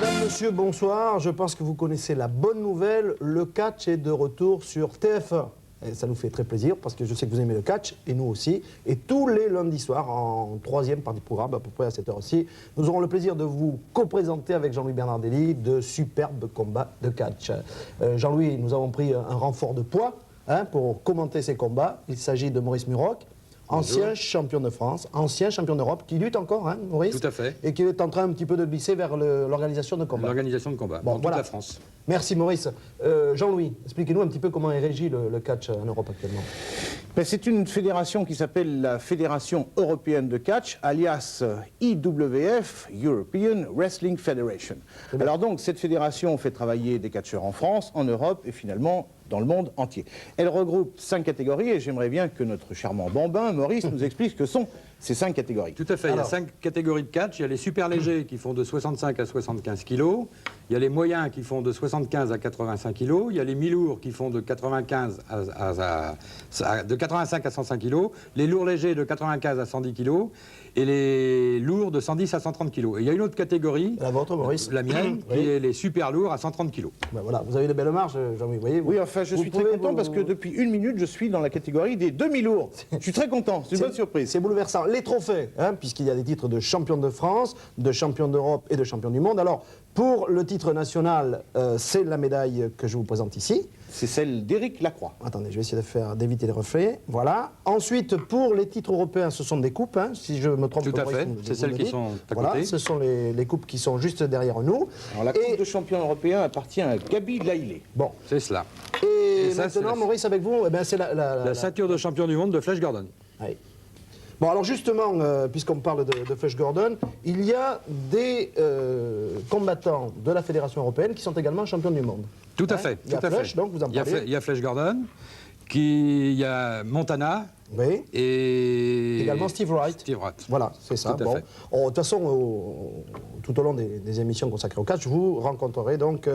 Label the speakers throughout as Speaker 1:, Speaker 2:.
Speaker 1: Mesdames, Messieurs, bonsoir. Je pense que vous connaissez la bonne nouvelle. Le catch est de retour sur TF1. Et ça nous fait très plaisir parce que je sais que vous aimez le catch, et nous aussi. Et tous les lundis soirs, en troisième partie de programme, à peu près à cette heure-ci, nous aurons le plaisir de vous co-présenter avec Jean-Louis Bernardelli de superbes combats de catch. Jean-Louis, nous avons pris un renfort de poids pour commenter ces combats. Il s'agit de Maurice Muroc, ancien champion de France, ancien champion d'Europe, qui lutte encore, hein, Maurice?
Speaker 2: Tout à fait.
Speaker 1: Et qui est en train un petit peu de glisser vers l'organisation de combat.
Speaker 2: L'organisation de combat, dans toute la France.
Speaker 1: Merci Maurice. Jean-Louis, expliquez-nous un petit peu comment est régi le catch en Europe actuellement.
Speaker 3: C'est une fédération qui s'appelle la Fédération Européenne de Catch, alias IWF, European Wrestling Federation. Alors donc, cette fédération fait travailler des catcheurs en France, en Europe et finalement dans le monde entier. Elle regroupe 5 catégories et j'aimerais bien que notre charmant bambin, Maurice, nous explique ce que sont ces 5 catégories.
Speaker 2: Tout à fait, il y a 5 catégories de catch. Il y a les super légers qui font de 65 à 75 kg. Il y a les moyens qui font de 75 à 85 kg. Il y a les mi-lourds qui font de 85 à 105 kg. Les lourds légers de 95 à 110 kg. Et les lourds de 110 à 130 kg. Et il y a une autre catégorie,
Speaker 1: la vôtre, Maurice,
Speaker 2: la mienne, qui est les super lourds à 130 kg.
Speaker 1: Ben voilà, vous avez de belles marges, Jean-Louis, voyez.
Speaker 3: Oui, enfin, je suis très content parce que depuis 1 minute, je suis dans la catégorie des demi-lourds. Je suis très content, c'est une bonne surprise.
Speaker 1: C'est bouleversant. Les trophées, puisqu'il y a des titres de champion de France, de champion d'Europe et de champion du monde. Alors, pour le titre national, c'est la médaille que je vous présente ici.
Speaker 3: C'est celle d'Éric Lacroix.
Speaker 1: Attendez, je vais essayer d'éviter les reflets. Voilà. Ensuite, pour les titres européens, ce sont des coupes, si je me trompe.
Speaker 2: Tout à fait, c'est celles qui sont à côté.
Speaker 1: Voilà, ce sont les coupes qui sont juste derrière nous.
Speaker 3: Alors, la coupe de champion européen appartient à Gabi Laïlé.
Speaker 1: Bon.
Speaker 2: C'est cela.
Speaker 1: Et ça, maintenant, Maurice, avec vous, c'est
Speaker 2: la ceinture de champion du monde de Flash Gordon.
Speaker 1: Oui. Bon, alors justement, puisqu'on parle de Flash Gordon, il y a des combattants de la Fédération européenne qui sont également champions du monde.
Speaker 2: Tout à fait.
Speaker 1: Il y a Flash, donc vous en parlez.
Speaker 2: Il y a Flash Gordon, il y a Montana.
Speaker 1: Oui.
Speaker 2: Et
Speaker 1: également Steve Wright.
Speaker 2: Steve Wright.
Speaker 1: Voilà, c'est ça.
Speaker 2: Tout à fait.
Speaker 1: De toute façon, tout au long des émissions consacrées au catch, vous rencontrerez donc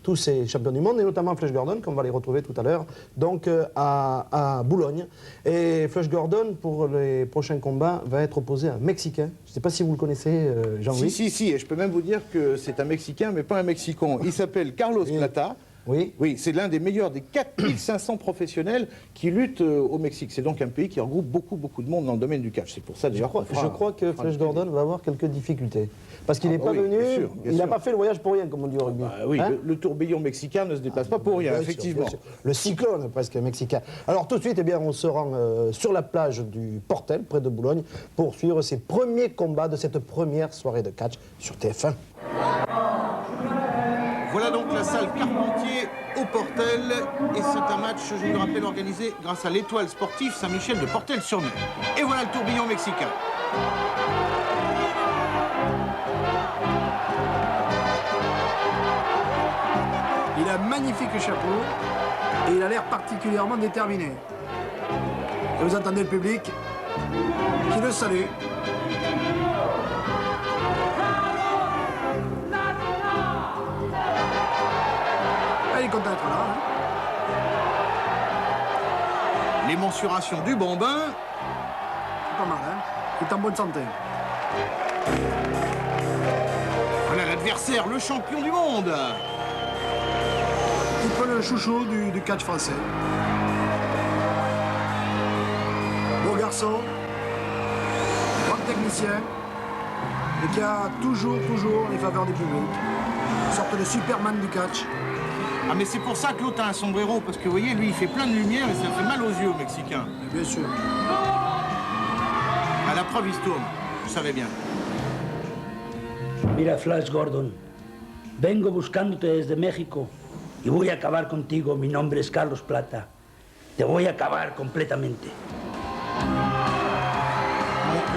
Speaker 1: tous ces champions du monde, et notamment Flash Gordon, qu'on va les retrouver tout à l'heure, donc à Boulogne. Et Flash Gordon, pour les prochains combats, va être opposé à un Mexicain. Je ne sais pas si vous le connaissez, Jean-Louis.
Speaker 3: Si, et je peux même vous dire que c'est un Mexicain, mais pas un Mexican. Il s'appelle Carlos Plata.
Speaker 1: Oui.
Speaker 3: Oui, c'est l'un des meilleurs des 4500 professionnels qui luttent au Mexique. C'est donc un pays qui regroupe beaucoup de monde dans le domaine du catch. C'est pour ça d'ailleurs.
Speaker 1: Je crois que Flash Gordon va avoir quelques difficultés. Parce qu'il n'est pas venu, il n'a pas fait le voyage pour rien, comme on dit au rugby.
Speaker 3: Oui, le tourbillon mexicain ne se déplace pas pour rien, effectivement.
Speaker 1: Bien sûr. Le cyclone presque mexicain. Alors tout de suite, on se rend sur la plage du Portel, près de Boulogne, pour suivre ces premiers combats de cette première soirée de catch sur TF1.
Speaker 3: Voilà donc la salle Carpentier au Portel, et c'est un match, je vous le rappelle, organisé grâce à l'Étoile Sportive Saint-Michel de Portel-sur-Mer. Et voilà le tourbillon mexicain.
Speaker 4: Il a un magnifique chapeau et il a l'air particulièrement déterminé. Et vous entendez le public qui le salue. Il est content d'être là.
Speaker 3: Les mensurations du bambin.
Speaker 4: C'est pas mal, il est en bonne santé.
Speaker 3: Voilà l'adversaire, le champion du monde.
Speaker 4: Un petit peu le chouchou du catch français. Beau garçon, grand technicien, et qui a toujours les faveurs du public. Une sorte de Superman du catch.
Speaker 3: Ah, mais c'est pour ça que l'autre a un sombrero, parce que vous voyez, lui il fait plein de lumière et ça fait mal aux yeux aux Mexicains.
Speaker 4: Bien sûr.
Speaker 3: À la preuve, il se tourne. Je savais bien.
Speaker 5: Mira, Flash Gordon, vengo buscándote desde México y voy a acabar contigo. Mi nombre es Carlos Plata. Te voy a acabar completamente.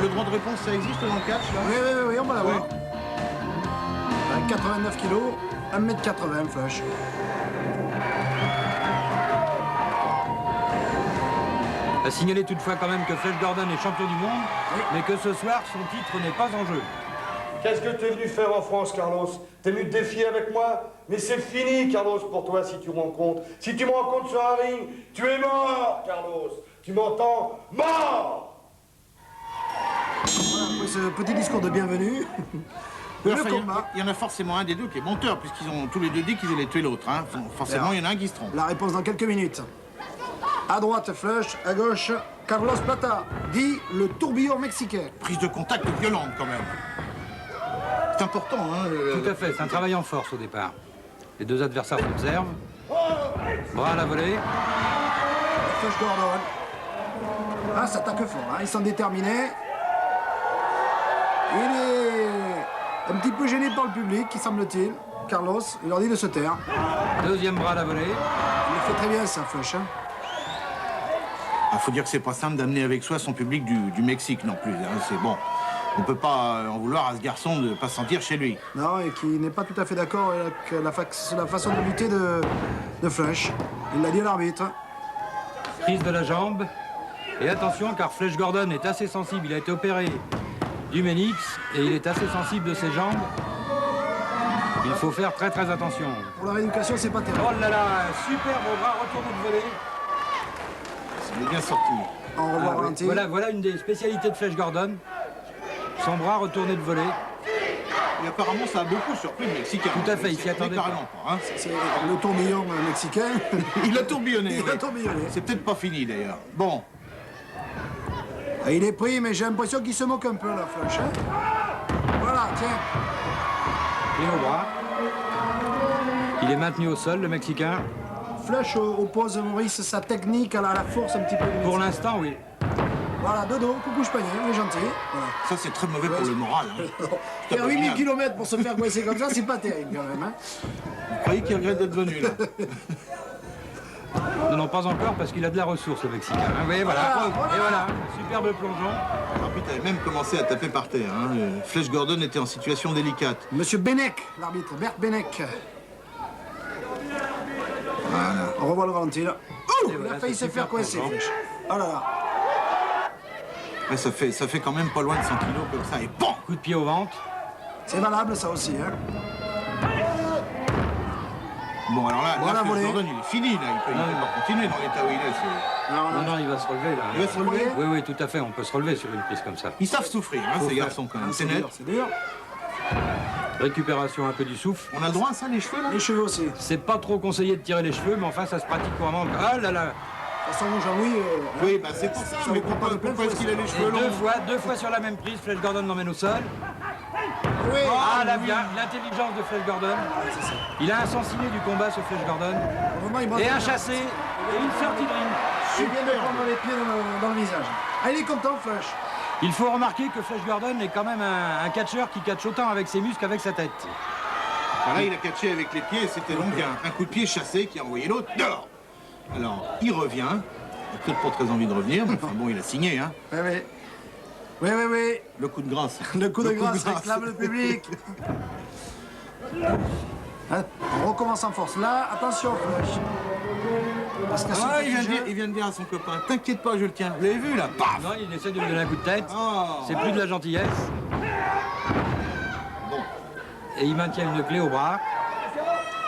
Speaker 3: Le droit de réponse, ça existe dans le catch, là?
Speaker 4: Oui, on va l'avoir. Avec 89 kilos, 1m80, Flash.
Speaker 2: À signaler toutefois quand même que Flash Gordon est champion du monde, mais que ce soir, son titre n'est pas en jeu.
Speaker 6: Qu'est-ce que tu es venu faire en France, Carlos? T'es venu te défier avec moi? Mais c'est fini, Carlos, pour toi, si tu me rencontres. Si tu me rencontres sur un ring, tu es mort, Carlos. Tu m'entends? Mort!
Speaker 4: Voilà, après ce petit discours de bienvenue,
Speaker 3: Oui,
Speaker 4: Le
Speaker 3: enfin,
Speaker 4: combat.
Speaker 3: il y en a forcément un des deux qui est monteur, puisqu'ils ont tous les deux dit qu'ils allaient tuer l'autre. Hein. Forcément, il y en a un qui se trompe.
Speaker 4: La réponse dans quelques minutes. À droite, Flush. À gauche, Carlos Plata. Dit le tourbillon mexicain.
Speaker 3: Prise de contact violente, quand même. C'est important, hein.
Speaker 2: Tout à fait, c'est un travail en force au départ. Les deux adversaires s'observent. Bras à la volée.
Speaker 4: Flush Gordon. Ah, ça attaque fort, hein. Ils sont déterminés. Il est un petit peu gêné par le public, qui semble-t-il. Carlos, il leur dit de se taire.
Speaker 2: Deuxième bras à la volée.
Speaker 4: Il le fait très bien, ça, Flush. Hein.
Speaker 3: Il faut dire que c'est pas simple d'amener avec soi son public du Mexique non plus. Hein. C'est bon. On peut pas en vouloir à ce garçon de pas se sentir chez lui.
Speaker 4: Non, et qui n'est pas tout à fait d'accord avec la façon de lutter de Flush. Il l'a dit à l'arbitre.
Speaker 2: Prise de la jambe. Et attention, car Flash Gordon est assez sensible. Il a été opéré du ménix et il est assez sensible de ses jambes. Il faut faire très très attention.
Speaker 4: Pour la rééducation, c'est pas terrible.
Speaker 2: Oh là là, superbe bras retourné de volée.
Speaker 3: Il est bien sorti.
Speaker 4: On revoit
Speaker 2: Ah oui,
Speaker 4: ralenti.
Speaker 2: voilà une des spécialités de Flash Gordon. Son bras retourné de volée.
Speaker 3: Et apparemment, ça a beaucoup surpris le Mexicain.
Speaker 2: Tout à fait, il s'y
Speaker 3: s'y
Speaker 2: attendait pas.
Speaker 3: carrément pas. Hein.
Speaker 4: C'est le tourbillon mexicain.
Speaker 3: Il a tourbillonné.
Speaker 4: Il a tourbillonné.
Speaker 3: C'est peut-être pas fini d'ailleurs. Bon,
Speaker 4: Et il est pris, mais j'ai l'impression qu'il se moque un peu, là, Flush. Hein. Voilà, tiens.
Speaker 2: Et au bras. Il est maintenu au sol, le Mexicain.
Speaker 4: Flush oppose, Maurice, sa technique à la force un petit peu.
Speaker 2: Pour l'instant, oui.
Speaker 4: Voilà, de dos, coucou panier, on est gentil. Voilà.
Speaker 3: ça c'est très mauvais pour le moral. Hein.
Speaker 4: Faire 8000 km pour se faire coincer comme ça, c'est pas terrible quand même. Hein.
Speaker 3: Vous croyez qu'il regrette d'être venu là?
Speaker 2: Non, pas encore, parce qu'il a de la ressource, le Mexicain. Hein. Vous voyez, voilà.
Speaker 4: Voilà.
Speaker 2: Et voilà, superbe plongeon.
Speaker 3: L'arbitre avait même commencé à taper par terre. Hein. Flash Gordon était en situation délicate.
Speaker 4: Monsieur Benek, l'arbitre, Bert Benek. Voilà. On revoit le ralenti là. Ouh, il
Speaker 2: voilà,
Speaker 4: a failli
Speaker 2: c'est
Speaker 4: se faire
Speaker 2: super
Speaker 4: coincer,
Speaker 2: plongeant.
Speaker 4: Flush. Oh là là.
Speaker 3: Ouais, ça fait quand même pas loin de 100 kilos comme ça. Et bon,
Speaker 2: Coup de pied au ventre.
Speaker 4: C'est valable ça aussi. Hein.
Speaker 3: bon alors là,
Speaker 4: Voilà,
Speaker 3: Flash
Speaker 4: volée.
Speaker 3: Gordon il est fini là. Il peut pas continuer dans l'état où il est.
Speaker 2: Non, il va se relever, là.
Speaker 3: Il va se relever.
Speaker 2: Oui, oui, tout à fait, on peut se relever sur une prise comme ça.
Speaker 3: Ils savent souffrir, hein, ces garçons quand même.
Speaker 4: Ah,
Speaker 3: C'est net.
Speaker 4: dur, c'est dur.
Speaker 2: Récupération un peu du souffle.
Speaker 3: On a le droit à ça, les cheveux là?
Speaker 4: Les cheveux aussi. De
Speaker 2: C'est pas trop conseillé de tirer les cheveux, mais enfin, ça se pratique couramment. Ah là là.
Speaker 4: toute façon, Jean-Louis.
Speaker 3: Oui, bah c'est pour ça.
Speaker 4: Ça
Speaker 3: Mais
Speaker 4: vous prend pas de plein
Speaker 3: pourquoi est-ce qu'il a les
Speaker 2: Et
Speaker 3: cheveux longs?
Speaker 2: deux fois sur la même prise, Flash Gordon l'emmène au sol.
Speaker 4: Oui.
Speaker 2: Ah là bien, l'intelligence de Flash Gordon. Il a un sens ciné du combat, ce Flash Gordon.
Speaker 4: Vraiment, il brasse
Speaker 2: Et un
Speaker 4: bien.
Speaker 2: chassé, et une sortie de ring.
Speaker 4: Il vient de prendre les pieds dans le visage. Ah, il est content, Flush.
Speaker 2: Il faut remarquer que Flash Gordon est quand même un catcheur qui catche autant avec ses muscles qu'avec sa tête.
Speaker 3: Ah, là, il a catché avec les pieds, c'était donc un coup de pied chassé qui a envoyé l'autre dehors. Alors, il revient. Il n'a peut-être pas très envie de revenir, mais enfin bon, il a signé, hein.
Speaker 4: Oui, oui. Oui, oui, oui.
Speaker 3: Le coup de grâce.
Speaker 4: Le coup de grâce réclame le public. Hein, on recommence en force. Là, attention, Flush. Parce que ce
Speaker 3: Ah,
Speaker 4: petit jeu-
Speaker 3: il vient de dire à son copain, t'inquiète pas, je le tiens. Vous l'avez vu, là? Paf!
Speaker 2: Non, il essaie de lui donner un coup de tête.
Speaker 3: Oh.
Speaker 2: C'est plus de la gentillesse.
Speaker 3: Bon.
Speaker 2: Et il maintient une clé au bras.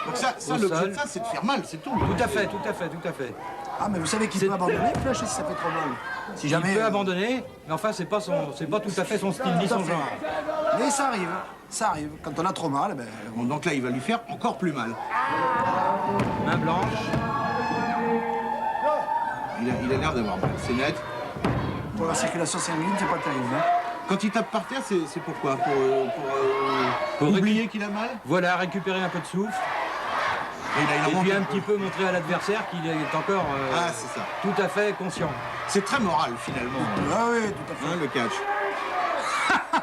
Speaker 3: Donc ça
Speaker 2: Au
Speaker 3: l'objet
Speaker 2: sol.
Speaker 3: de ça, c'est de faire mal, c'est tout.
Speaker 2: Tout à fait, tout à fait, tout à fait.
Speaker 4: Ah, mais vous savez qu'il
Speaker 2: C'est-
Speaker 4: peut abandonner, Flush, si ça fait trop mal. Si jamais.
Speaker 2: Il peut abandonner, mais enfin, c'est pas tout à fait son style ni
Speaker 4: Tout à
Speaker 2: son
Speaker 4: fait.
Speaker 2: genre.
Speaker 4: Mais ça arrive. Ça arrive. Quand on a trop mal, ben,
Speaker 3: Bon, donc là, il va lui faire encore plus mal.
Speaker 2: Main blanche.
Speaker 3: Il a l'air d'avoir mal, c'est net.
Speaker 4: pour la circulation sanguine, c'est pas terrible. Hein.
Speaker 3: Quand il tape par terre, c'est pourquoi?
Speaker 2: Pour
Speaker 3: oublier qu'il a mal?
Speaker 2: Voilà, récupérer un peu de souffle.
Speaker 3: Et là, il en
Speaker 2: Et
Speaker 3: manque
Speaker 2: puis
Speaker 3: un
Speaker 2: un
Speaker 3: peu.
Speaker 2: petit peu montrer à l'adversaire qu'il est encore
Speaker 3: Ah, c'est ça.
Speaker 2: tout à fait conscient.
Speaker 3: C'est très moral, finalement,
Speaker 4: Ah oui, tout à fait.
Speaker 3: hein, le catch.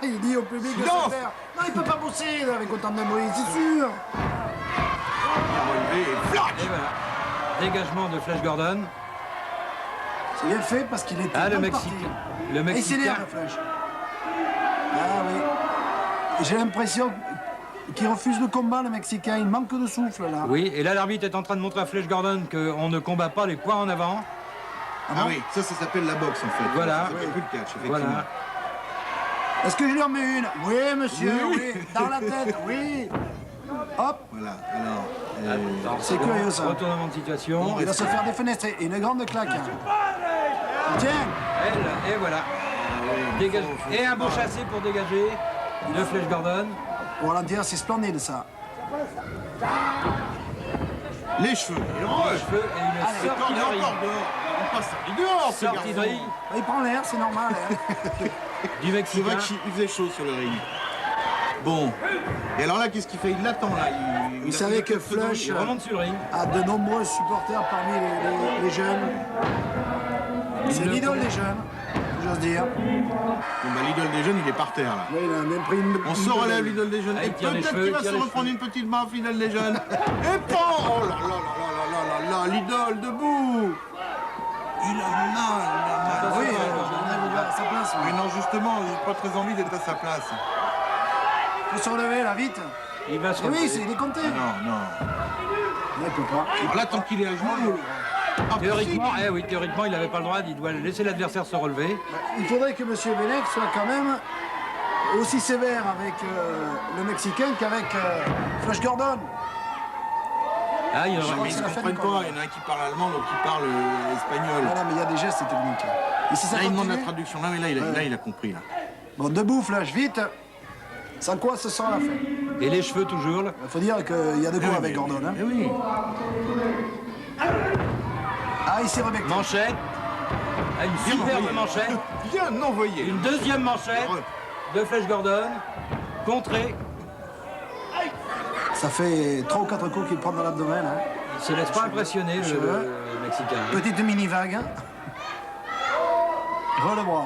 Speaker 4: Il dit au public de
Speaker 3: Silence.
Speaker 4: se faire. Non, il peut pas bosser là, avec autant de mémoire, c'est sûr.
Speaker 3: Il a relevé et flac!
Speaker 2: Et voilà. Dégagement de Flash Gordon.
Speaker 4: C'est bien fait parce qu'il était
Speaker 2: Ah, le
Speaker 4: mal
Speaker 2: Mexicain.
Speaker 4: parti.
Speaker 2: Le
Speaker 4: Et il
Speaker 2: Mexicain.
Speaker 4: s'énerve, Flash. Ah oui. J'ai l'impression qu'il refuse le combat, le Mexicain. Il manque de souffle là.
Speaker 2: Oui, et là l'arbitre est en train de montrer à Flash Gordon qu'on ne combat pas les poings en avant.
Speaker 3: Ah oui, ça s'appelle la boxe, en fait.
Speaker 2: Voilà.
Speaker 3: Ça s'appelle plus le catch, effectivement.
Speaker 2: Voilà.
Speaker 4: Est-ce que je lui en mets une? Oui, monsieur, oui. Dans la tête, oui. Hop,
Speaker 3: Voilà, alors...
Speaker 4: c'est curieux ça.
Speaker 2: Retournement de situation.
Speaker 4: Il va se faire défenestrer. Et une grande claque. Tiens,
Speaker 2: Elle, et voilà. Dégage. Et un beau chassé pour dégager de Flash Gordon.
Speaker 4: Au ralenti, c'est splendide ça.
Speaker 3: Les cheveux.
Speaker 2: Les cheveux et une sortie de ring.
Speaker 3: On passe dehors, ce
Speaker 2: Sortie de
Speaker 3: garçon.
Speaker 2: ring
Speaker 4: Il prend l'air, c'est normal. Hein.
Speaker 2: du
Speaker 3: C'est
Speaker 2: Mexicain.
Speaker 3: vrai qu'il faisait chaud sur le ring. Bon. Et alors là, qu'est-ce qu'il fait? Il l'attend là.
Speaker 4: Vous savez que Flush
Speaker 2: Il remonte sur le ring.
Speaker 4: a de nombreux supporters parmi les jeunes. C'est
Speaker 2: le
Speaker 4: l'idole
Speaker 2: connaît.
Speaker 4: des jeunes, j'ose dire.
Speaker 3: Bon, bah, l'idole des jeunes, il est par terre là.
Speaker 4: Oui, il a même pris une.
Speaker 3: On se relève l'idole des jeunes.
Speaker 2: Ah,
Speaker 3: Et
Speaker 2: il tire les
Speaker 3: peut-être
Speaker 2: cheveux,
Speaker 3: qu'il va
Speaker 2: il tire
Speaker 3: se
Speaker 2: les
Speaker 3: reprendre
Speaker 2: cheveux.
Speaker 3: une petite baffe, l'idole des jeunes. Et pan! Oh là là là là là là là, l'idole debout! Il a mal.
Speaker 4: Oui, il est à sa place.
Speaker 3: Mais non, justement, j'ai pas très envie d'être à sa place.
Speaker 4: Faut se relever là, vite.
Speaker 2: Il va se
Speaker 4: Eh oui,
Speaker 2: relever.
Speaker 4: il est compté.
Speaker 3: Non, non.
Speaker 4: Il peut pas.
Speaker 3: Alors là, tant qu'il est à genoux.
Speaker 2: Théoriquement, théoriquement, il n'avait pas le droit, il doit laisser l'adversaire se relever.
Speaker 4: Il faudrait que M. Benech soit quand même aussi sévère avec le Mexicain qu'avec Flash Gordon.
Speaker 2: Ah, il
Speaker 3: Mais
Speaker 2: aurait...
Speaker 3: ils
Speaker 4: c'est
Speaker 3: ne
Speaker 4: la fin
Speaker 3: comprennent
Speaker 4: du
Speaker 3: pas.
Speaker 4: combat.
Speaker 3: Il y en a un qui parle allemand, l'autre qui parle espagnol.
Speaker 4: Voilà, mais il y a des gestes techniques. Et si ça
Speaker 3: Là, il demande la
Speaker 4: continue,
Speaker 3: traduction. Là, mais là, il a compris. Là.
Speaker 4: bon, debout, Flash, vite. Sans quoi ce sera la fin.
Speaker 2: Et les cheveux toujours. Là.
Speaker 4: Il faut dire qu'il y a de quoi avec Gordon. Hein.
Speaker 3: Eh oui.
Speaker 4: Ah, il s'est rebecté.
Speaker 2: Manchette. Ah, une superbe manchette.
Speaker 3: Bien envoyé.
Speaker 2: Une deuxième manchette de Flash Gordon. Contrée.
Speaker 4: Ça fait 3 ou 4 coups qu'il prend dans l'abdomen. Hein.
Speaker 2: Il se laisse pas impressionner, le Mexicain.
Speaker 4: Petite mini-vague. Hein. Le bras.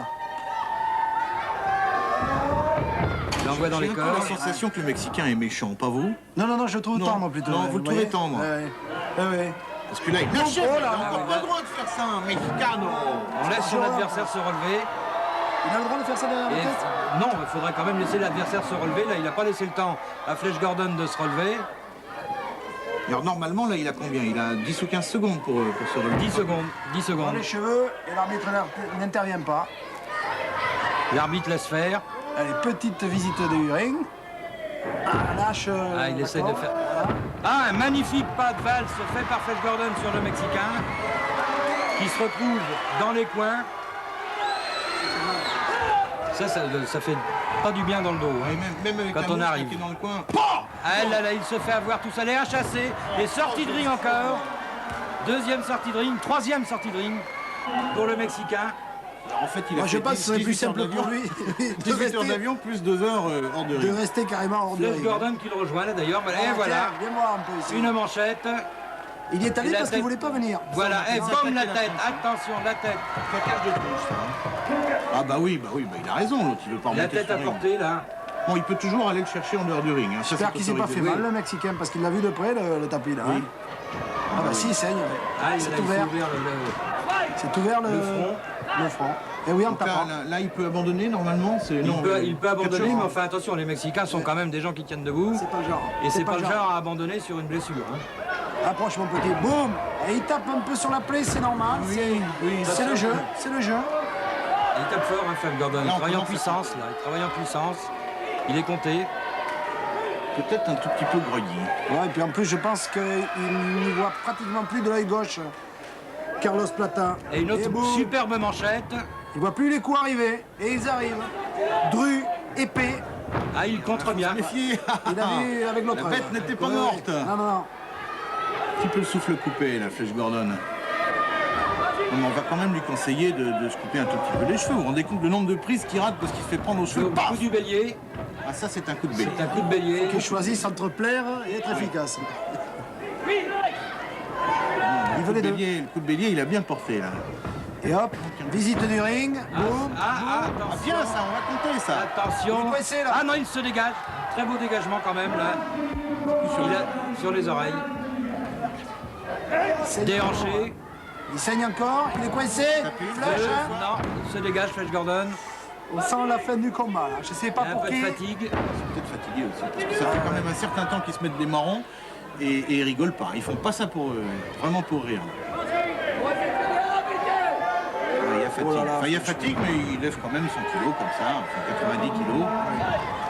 Speaker 2: Il l'envoie dans les
Speaker 3: J'ai encore
Speaker 2: corps.
Speaker 3: la sensation que le Mexicain est méchant, pas vous?
Speaker 4: Non, je le trouve
Speaker 3: Non.
Speaker 4: tendre plutôt.
Speaker 3: Non,
Speaker 4: ouais,
Speaker 3: vous le
Speaker 4: voyez.
Speaker 3: trouvez tendre.
Speaker 4: Ouais.
Speaker 3: Parce que là, il lâche.
Speaker 4: Oh
Speaker 3: Il
Speaker 4: là
Speaker 3: n'a
Speaker 4: là,
Speaker 3: encore pas le droit de faire ça, un Mexicano.
Speaker 2: On laisse son adversaire se relever.
Speaker 4: Il a le droit de faire ça derrière la
Speaker 2: Et
Speaker 4: tête.
Speaker 2: non, il faudrait quand même laisser l'adversaire se relever. Là, il n'a pas laissé le temps à Flash Gordon de se relever.
Speaker 3: Alors normalement, là, il a combien? Il a 10 ou 15 secondes pour se relever.
Speaker 2: 10 secondes. 10
Speaker 4: Dans
Speaker 2: secondes.
Speaker 4: les cheveux et l'arbitre n'intervient pas.
Speaker 2: L'arbitre laisse faire.
Speaker 4: Allez, petite visite du ring. Ah, lâche.
Speaker 2: Ah, il essaie de
Speaker 4: d'accord.
Speaker 2: faire.
Speaker 4: Voilà.
Speaker 2: Ah, un magnifique pas de valse fait par Flash Gordon sur le Mexicain, qui se retrouve dans les coins. Ça fait pas du bien dans le dos. hein.
Speaker 3: Et même avec
Speaker 2: Quand
Speaker 3: la
Speaker 2: on
Speaker 3: mouche
Speaker 2: arrive.
Speaker 3: qui est dans le coin.
Speaker 2: Ah là là, il se fait avoir tout ça. Les HAC, et sortie de ring encore. Deuxième sortie de ring, troisième sortie de ring pour le Mexicain.
Speaker 3: En fait, il a
Speaker 4: Moi, je
Speaker 3: fait
Speaker 4: pense que ce serait plus
Speaker 3: 18 heures
Speaker 4: simple pour
Speaker 3: d'avion.
Speaker 4: lui
Speaker 3: 18 heures d'avion plus 2 heures hors de
Speaker 4: de
Speaker 3: ring.
Speaker 4: rester carrément hors du
Speaker 2: Flash
Speaker 4: ring.
Speaker 2: Gordon qui le rejoint là d'ailleurs. Et
Speaker 4: Ah,
Speaker 2: voilà,
Speaker 4: tiens, viens voir un peu ici.
Speaker 2: une manchette.
Speaker 4: Il y est allé
Speaker 2: Et la
Speaker 4: parce qu'il
Speaker 2: tête.
Speaker 4: voulait pas venir.
Speaker 2: Voilà, et
Speaker 3: Non,
Speaker 2: comme la
Speaker 3: attaquer la
Speaker 2: tête, attention, la tête.
Speaker 3: Plaquage de touche, ça. Hein. Ah bah oui, il a raison, l'autre, il veut pas
Speaker 2: La
Speaker 3: remonter
Speaker 2: tête
Speaker 3: sur
Speaker 2: à
Speaker 3: le ring.
Speaker 2: portée là.
Speaker 3: Bon, il peut toujours aller le chercher en dehors du ring. Hein. Ça,
Speaker 4: J'espère
Speaker 3: c'est
Speaker 4: qu'il s'est pas fait
Speaker 3: autorisé.
Speaker 4: mal, le Mexicain, parce qu'il l'a vu de près, le tapis, là. hein. Ah bah si, il saigne.
Speaker 2: Ah, il
Speaker 4: C'est
Speaker 2: a
Speaker 4: ouvert.
Speaker 2: le
Speaker 4: C'est ouvert
Speaker 2: le front.
Speaker 4: Le front. Et oui, en
Speaker 3: Donc là,
Speaker 4: tapant.
Speaker 3: là, il peut abandonner normalement.
Speaker 2: Il peut abandonner, mais enfin attention, les Mexicains sont quand même des gens qui tiennent debout.
Speaker 4: C'est pas le genre.
Speaker 2: Et c'est pas le genre à abandonner sur une blessure. hein.
Speaker 4: Approche mon petit, boum. Et il tape un peu sur la plaie, c'est normal. C'est le jeu, c'est le jeu.
Speaker 2: Il tape fort, hein, Flash Gordon. Il
Speaker 3: Là, on
Speaker 2: travaille en
Speaker 3: commence à-
Speaker 2: puissance, là. Il travaille en puissance. Il est compté.
Speaker 3: Peut-être un tout petit peu groggy.
Speaker 4: Ouais, et puis en plus, je pense qu'il n'y voit pratiquement plus de l'œil gauche. Carlos Plata.
Speaker 2: Et une autre
Speaker 4: boum.
Speaker 2: superbe manchette.
Speaker 4: Il voit plus les coups arriver. Et ils arrivent. Dru, épée.
Speaker 2: Ah, il contre bien.
Speaker 3: Méfiez.
Speaker 4: Il a vu avec l'autre.
Speaker 3: La bête
Speaker 4: œil.
Speaker 3: n'était pas
Speaker 4: Ouais,
Speaker 3: morte.
Speaker 4: Non.
Speaker 3: Un petit peu le souffle coupé, la Flash Gordon. Non, mais on va quand même lui conseiller de se couper un tout petit peu les cheveux. Vous vous rendez compte le nombre de prises qu'il rate parce qu'il se fait prendre aux cheveux.
Speaker 2: Le
Speaker 3: Paf
Speaker 2: coup du bélier.
Speaker 3: Ah, ça, c'est un coup de bélier.
Speaker 2: C'est un coup de bélier.
Speaker 4: Qu'ils choisissent entre plaire et être efficace. Il veut les deux.
Speaker 3: Le coup de bélier, il a bien porté, là.
Speaker 4: Et hop, visite du ring. Boum.
Speaker 2: Ah,
Speaker 3: Ah,
Speaker 2: attention.
Speaker 3: bien, ça, on va compter, ça.
Speaker 2: Attention.
Speaker 4: Il est coincé, là.
Speaker 2: Ah non, il se dégage. Très beau dégagement quand même, là. Il a sur les oreilles.
Speaker 4: Il saigne
Speaker 2: Déhanché.
Speaker 4: encore. Il saigne encore, il est coincé. Flash, hein.
Speaker 2: Non, il se dégage, Flash Gordon.
Speaker 4: On sent la fin du combat. Là. Je sais pas
Speaker 2: Il y a un
Speaker 4: pour
Speaker 2: peu de
Speaker 4: qui.
Speaker 2: fatigue.
Speaker 3: Peut-être fatigué aussi. Parce que ça fait quand même un certain temps qu'ils se mettent des marrons et ils rigolent pas. Ils font pas ça pour vraiment pour rire. Il y a fatigue.
Speaker 4: Oh là là.
Speaker 3: Enfin, il y a fatigue, mais il lève quand même 100 kilos comme ça, enfin 90 kilos.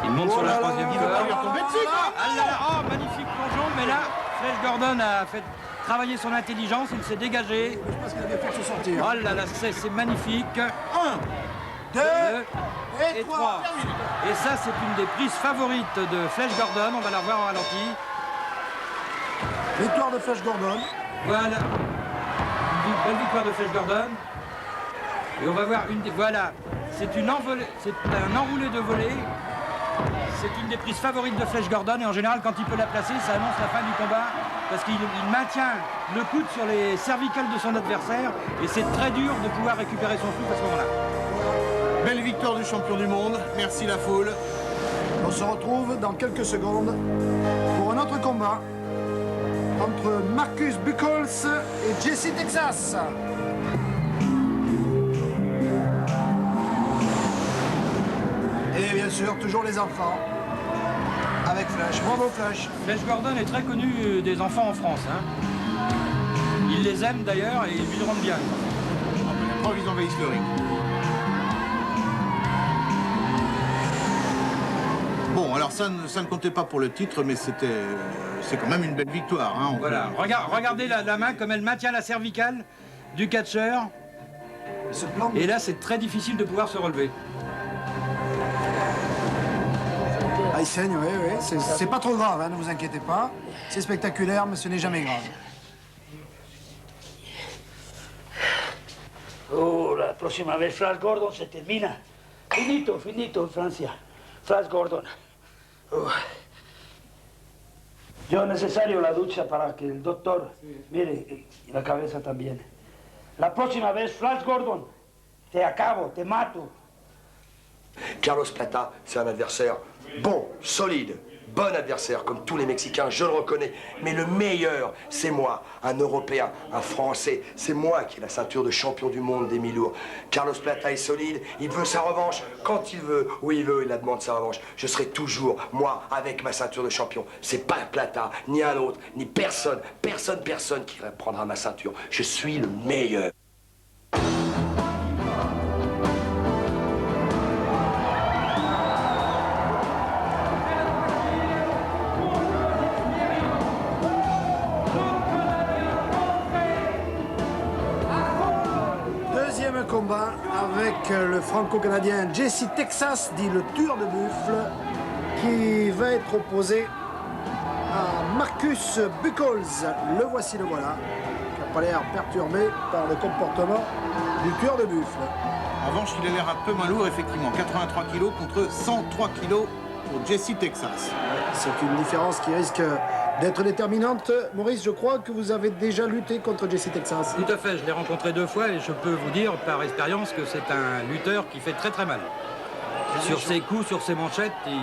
Speaker 2: Il monte sur la troisième
Speaker 3: Il va pas lui
Speaker 2: corde.
Speaker 3: retomber dessus, quoi.
Speaker 2: Ah là là, oh, magnifique plongeon, mais là, Flash Gordon a fait travailler son intelligence, il s'est dégagé.
Speaker 4: Je pense qu'il a des forces de sortir.
Speaker 2: Oh là là, c'est magnifique.
Speaker 4: 2 et 3.
Speaker 2: Et ça, c'est une des prises favorites de Flash Gordon. On va la revoir en ralenti.
Speaker 4: Victoire de Flash Gordon.
Speaker 2: Voilà. Une belle victoire de Flash Gordon. Et on va voir une des... Voilà. C'est un enroulé de volée. C'est une des prises favorites de Flash Gordon. Et en général, quand il peut la placer, ça annonce la fin du combat. Parce qu'il maintient le coude sur les cervicales de son adversaire. Et c'est très dur de pouvoir récupérer son souffle à ce moment-là.
Speaker 3: Belle victoire du champion du monde. Merci la foule.
Speaker 4: On se retrouve dans quelques secondes pour un autre combat entre Marcus Buchholz et Jesse Texas. Et bien sûr, toujours les enfants avec Flash. Bravo Flash.
Speaker 2: Flash Gordon est très connu des enfants en France. Hein. Ils les aiment d'ailleurs et ils lui rendent bien.
Speaker 3: Preuve, ils envahissent le ring. Bon, alors ça ne comptait pas pour le titre, mais c'est quand même une belle victoire. Hein,
Speaker 2: voilà, regardez la main comme elle maintient la cervicale du catcheur. Et là, c'est très difficile de pouvoir se relever.
Speaker 4: Ah, il saigne, oui, oui. C'est pas trop grave, hein, ne vous inquiétez pas. C'est spectaculaire, mais ce n'est jamais grave.
Speaker 5: Oh, la próxima vez Flash Gordon se termina. Finito, finito, Francia. Flash Gordon. Yo necesario la ducha para que el doctor mire y la cabeza también. La próxima vez, Flash Gordon, te acabo, te mato.
Speaker 7: Carlos Plata, c'est un adversaire bon, solide, bon adversaire, comme tous les Mexicains, je le reconnais. Mais le meilleur, c'est moi, un Européen, un Français. C'est moi qui ai la ceinture de champion du monde des mi-lourds. Carlos Plata est solide, il veut sa revanche quand il veut, où il veut, il la demande sa revanche. Je serai toujours, moi, avec ma ceinture de champion. C'est pas Plata, ni un autre, ni personne qui prendra ma ceinture. Je suis le meilleur.
Speaker 4: Combat avec le franco-canadien Jesse Texas, dit le tueur de buffle, qui va être opposé à Marcus Buchholz. Le voici, le voilà, qui n'a pas l'air perturbé par le comportement du tueur de buffle.
Speaker 3: En revanche, il a l'air un peu moins lourd, effectivement. 83 kg contre 103 kg pour Jesse Texas.
Speaker 4: C'est une différence qui risque d'être déterminante. Maurice, je crois que vous avez déjà lutté contre Jesse Texas.
Speaker 2: Tout à fait, je l'ai rencontré 2 fois et je peux vous dire par expérience que c'est un lutteur qui fait très très mal. Sur ses coups, sur ses manchettes, il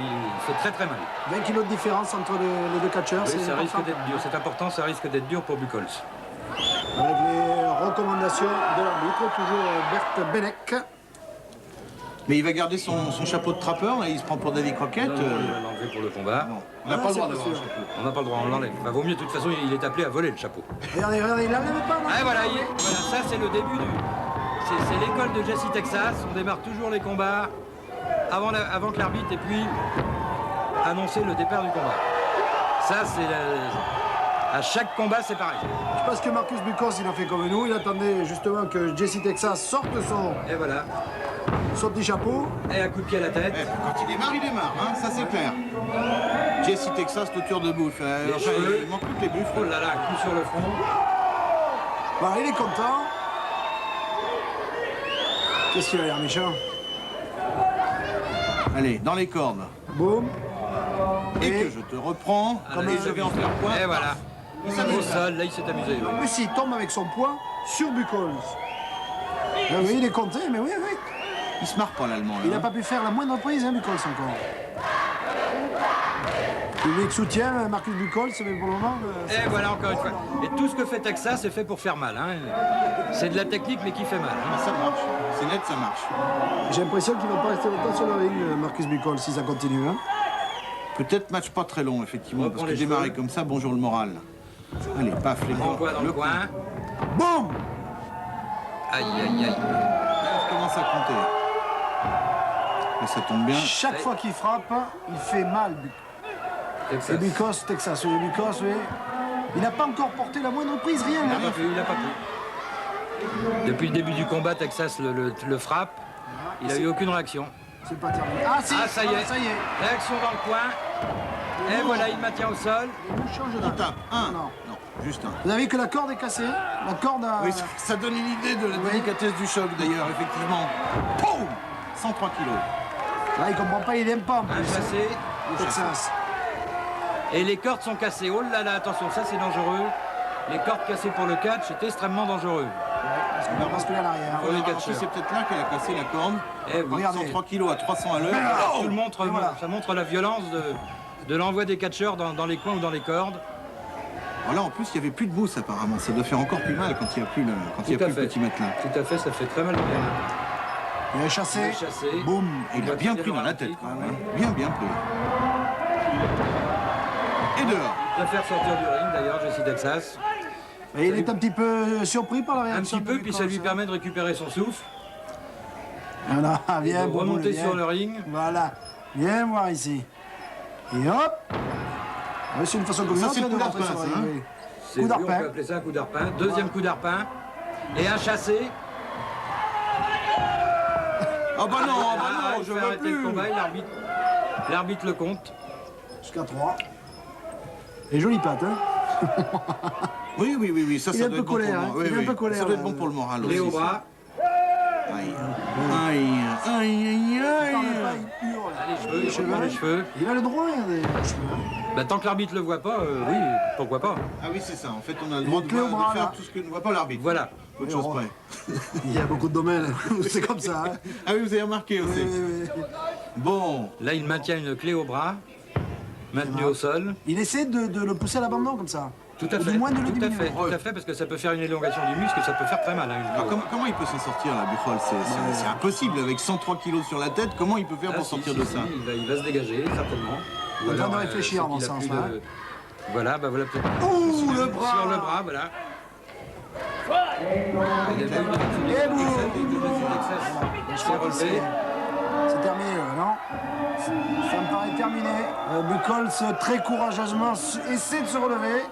Speaker 2: fait très très mal.
Speaker 4: 20 kilos de différence entre les deux catcheurs,
Speaker 2: oui,
Speaker 4: c'est
Speaker 2: ça risque d'être dur. C'est important, ça risque d'être dur pour Buchholz.
Speaker 4: Avec les recommandations de l'arbitre, toujours Bert Benek.
Speaker 3: Mais il va garder son chapeau de trappeur, là, il se prend pour Davy Crockett.
Speaker 2: Non, il va l'enlever pour le combat. Non,
Speaker 3: on n'a pas le droit d'avoir un chapeau.
Speaker 2: On n'a pas le droit, on l'enlève. Enfin, vaut mieux, de toute façon, il est appelé à voler le chapeau.
Speaker 4: Regardez, regardez, il l'enlève pas.
Speaker 2: Ah, voilà, ça c'est le début du... C'est l'école de Jesse Texas. On démarre toujours les combats avant que l'arbitre ait puis annoncer le départ du combat. Ça, c'est... À chaque combat, c'est pareil.
Speaker 4: Je pense que Marcus Buchholz, il a fait comme nous. Il attendait justement que Jesse Texas sorte
Speaker 2: Et voilà.
Speaker 4: son petit chapeau.
Speaker 2: Et un coup de pied à la tête.
Speaker 3: Quand il démarre, hein, ça c'est clair. Jesse Texas, le tueur de bouffe. Il manque toutes les buffes.
Speaker 2: Oh là là, un coup sur le front.
Speaker 4: Voilà, il est content. Qu'est-ce qu'il a l'air méchant?
Speaker 3: Allez, dans les cordes.
Speaker 4: Boum.
Speaker 3: Et que je te reprends, comme je vais en faire point.
Speaker 2: Et voilà. Au sol, là il s'est amusé.
Speaker 4: En plus, il tombe avec son poing sur Buchholz. Oui, il est compté, mais oui, oui.
Speaker 3: Il se marre pas l'allemand.
Speaker 4: Il n'a pas pu faire la moindre prise, hein, Buchholz encore. Le public soutient Marcus Buchholz, mais pour le moment...
Speaker 2: Et voilà, encore une fois. Et tout ce que fait Texas, c'est fait pour faire mal. Hein. C'est de la technique, mais qui fait mal. Hein.
Speaker 3: Ça marche. C'est net, ça marche.
Speaker 4: J'ai l'impression qu'il ne va pas rester longtemps sur le ring, Marcus Buchholz, si ça continue. Hein.
Speaker 3: Peut-être match pas très long, effectivement, parce que
Speaker 2: les
Speaker 3: démarrer
Speaker 2: cheveux.
Speaker 3: comme ça, bonjour le moral. Allez, paf, les
Speaker 2: Grand poids dans le coin.
Speaker 4: Boum.
Speaker 2: Aïe, aïe, aïe.
Speaker 3: Je commence à compter. Et ça tombe bien.
Speaker 4: Chaque fois qu'il frappe, il fait mal.
Speaker 2: Texas.
Speaker 4: Et Buchholz, Texas, oui, Buchholz, oui. Il n'a pas encore porté la moindre prise, rien.
Speaker 2: Il n'a pas pu. Depuis le début du combat, Texas le frappe. Il a eu aucune réaction.
Speaker 4: C'est pas terminé. Ah, si,
Speaker 2: Ah, ça y est.
Speaker 4: ça y est.
Speaker 2: Réaction dans le coin. Et voilà, il maintient au sol.
Speaker 4: Il change
Speaker 3: Il
Speaker 4: d'âme.
Speaker 3: tape. Un.
Speaker 4: Non.
Speaker 3: Non, juste un.
Speaker 4: Vous avez vu que la corde est cassée. La corde a...
Speaker 3: Oui, ça donne une idée de la délicatesse du choc d'ailleurs, effectivement. Poum 103 kilos.
Speaker 4: Là, il comprend pas, il aime pas en
Speaker 2: Un
Speaker 4: plus.
Speaker 2: chassé.
Speaker 4: Texas.
Speaker 2: Et les cordes sont cassées. Oh là là, attention, ça c'est dangereux. Les cordes cassées pour le catch, c'est extrêmement dangereux.
Speaker 4: Parce que là, à l'arrière.
Speaker 2: Pour les
Speaker 3: Alors,
Speaker 2: catcheurs.
Speaker 3: c'est peut-être là qu'elle a cassé la corde.
Speaker 2: Eh oui.
Speaker 4: Regardez.
Speaker 3: 103 kilos à 300 à l'heure.
Speaker 2: Tout le montre,
Speaker 4: voilà.
Speaker 2: ça montre la violence de l'envoi des catcheurs dans les coins ou dans les cordes.
Speaker 3: Alors là, en plus, il n'y avait plus de mousse apparemment. Ça doit faire encore plus mal quand il n'y a plus le,
Speaker 2: Tout à fait.
Speaker 3: petit matelas.
Speaker 2: Tout à fait, ça fait très mal au gamin.
Speaker 4: Il a chassé.
Speaker 2: Il est chassé.
Speaker 3: Boum. Et il a
Speaker 2: va
Speaker 3: bien
Speaker 2: tirer
Speaker 3: pris dans la
Speaker 2: ralenti.
Speaker 3: tête quand même. Hein. Bien pris. Et dehors.
Speaker 2: Il préfère sortir du ring d'ailleurs, Jesse Texas.
Speaker 4: Et il est un petit peu surpris par la
Speaker 2: Un
Speaker 4: réaction.
Speaker 2: petit peu,
Speaker 4: de
Speaker 2: puis ça lui
Speaker 4: Nichols,
Speaker 2: permet de récupérer son souffle.
Speaker 4: Voilà,
Speaker 2: Et
Speaker 4: viens,
Speaker 2: de
Speaker 4: Bobo,
Speaker 2: remonter
Speaker 4: viens.
Speaker 2: sur le ring.
Speaker 4: Voilà. Viens voir ici. Et hop. Ah, c'est une façon comme
Speaker 3: Ça,
Speaker 4: une
Speaker 3: c'est
Speaker 4: autre
Speaker 3: le
Speaker 4: de
Speaker 3: coup
Speaker 4: rentrer sur
Speaker 3: d'arpin,
Speaker 4: le
Speaker 3: ça,
Speaker 4: ring, oui.
Speaker 2: C'est
Speaker 4: Coup
Speaker 2: oui, on
Speaker 4: d'arpin.
Speaker 2: peut appeler ça un coup d'arpin. Deuxième coup d'arpin. Et un chassé.
Speaker 3: Ah bah non, ah bah
Speaker 2: Ah,
Speaker 3: non,
Speaker 2: il
Speaker 3: je
Speaker 2: fait
Speaker 3: veux
Speaker 2: arrêter le
Speaker 3: plus.
Speaker 2: combat et l'arbitre le compte.
Speaker 4: Jusqu'à 3. Et jolie patte, hein.
Speaker 3: Oui, oui, oui, oui, ça,
Speaker 4: Il est
Speaker 3: ça
Speaker 4: un
Speaker 3: doit
Speaker 4: peu
Speaker 3: être bon pour le
Speaker 4: colère,
Speaker 3: moral.
Speaker 4: hein.
Speaker 3: Oui,
Speaker 4: Il est un
Speaker 3: oui.
Speaker 4: peu colère,
Speaker 3: Ça doit être
Speaker 4: là.
Speaker 3: bon pour le moral
Speaker 2: Clé au
Speaker 3: aussi.
Speaker 2: bras.
Speaker 3: Aïe, aïe, aïe, aïe,
Speaker 4: Parle pas,
Speaker 3: aïe.
Speaker 4: il hurle.
Speaker 2: Ah, les cheveux, il reprend les cheveux.
Speaker 4: Il a le droit, regardez. les cheveux, hein.
Speaker 2: Bah, tant que l'arbitre le voit pas, oui, pourquoi pas.
Speaker 3: Ah oui, c'est ça. En fait, on a le droit de,
Speaker 4: clé au bras,
Speaker 3: de faire
Speaker 4: là.
Speaker 3: tout ce que ne voit pas l'arbitre.
Speaker 2: Voilà.
Speaker 3: Autre chose près.
Speaker 4: Il y a beaucoup de domaines. C'est comme ça. Hein.
Speaker 3: Ah oui, vous avez remarqué aussi.
Speaker 4: Oui.
Speaker 3: Bon,
Speaker 2: Là, il maintient une clé au bras, maintenue au sol.
Speaker 4: Il essaie de le pousser à l'abandon comme ça.
Speaker 2: Tout à
Speaker 4: Ou
Speaker 2: fait.
Speaker 4: du moins de le
Speaker 2: Tout à
Speaker 4: diminuer.
Speaker 2: fait, tout à fait, parce que ça peut faire une élongation du muscle, ça peut faire très mal. Hein, une
Speaker 3: alors,
Speaker 2: clé.
Speaker 3: comment il peut s'en sortir, là, Buchholz? C'est impossible. Avec 103 kilos sur la tête, comment il peut faire
Speaker 2: Ah,
Speaker 3: pour
Speaker 2: si,
Speaker 3: sortir
Speaker 2: si,
Speaker 3: de
Speaker 2: si,
Speaker 3: ça?
Speaker 2: il va se dégager, certainement.
Speaker 4: Il est en train de réfléchir
Speaker 2: c'est
Speaker 4: dans
Speaker 2: qu'il
Speaker 4: ce
Speaker 2: a plus
Speaker 4: sens-là,
Speaker 2: de- Voilà, bah voilà peut-être.
Speaker 4: Ouh, le bras.
Speaker 2: Sur le bras, voilà. Il a eu une réaction
Speaker 4: Et boum.
Speaker 2: Il s'est relevé.
Speaker 4: C'est terminé, non? Ça me paraît terminé. Buchholz, très courageusement, essaie de se relever.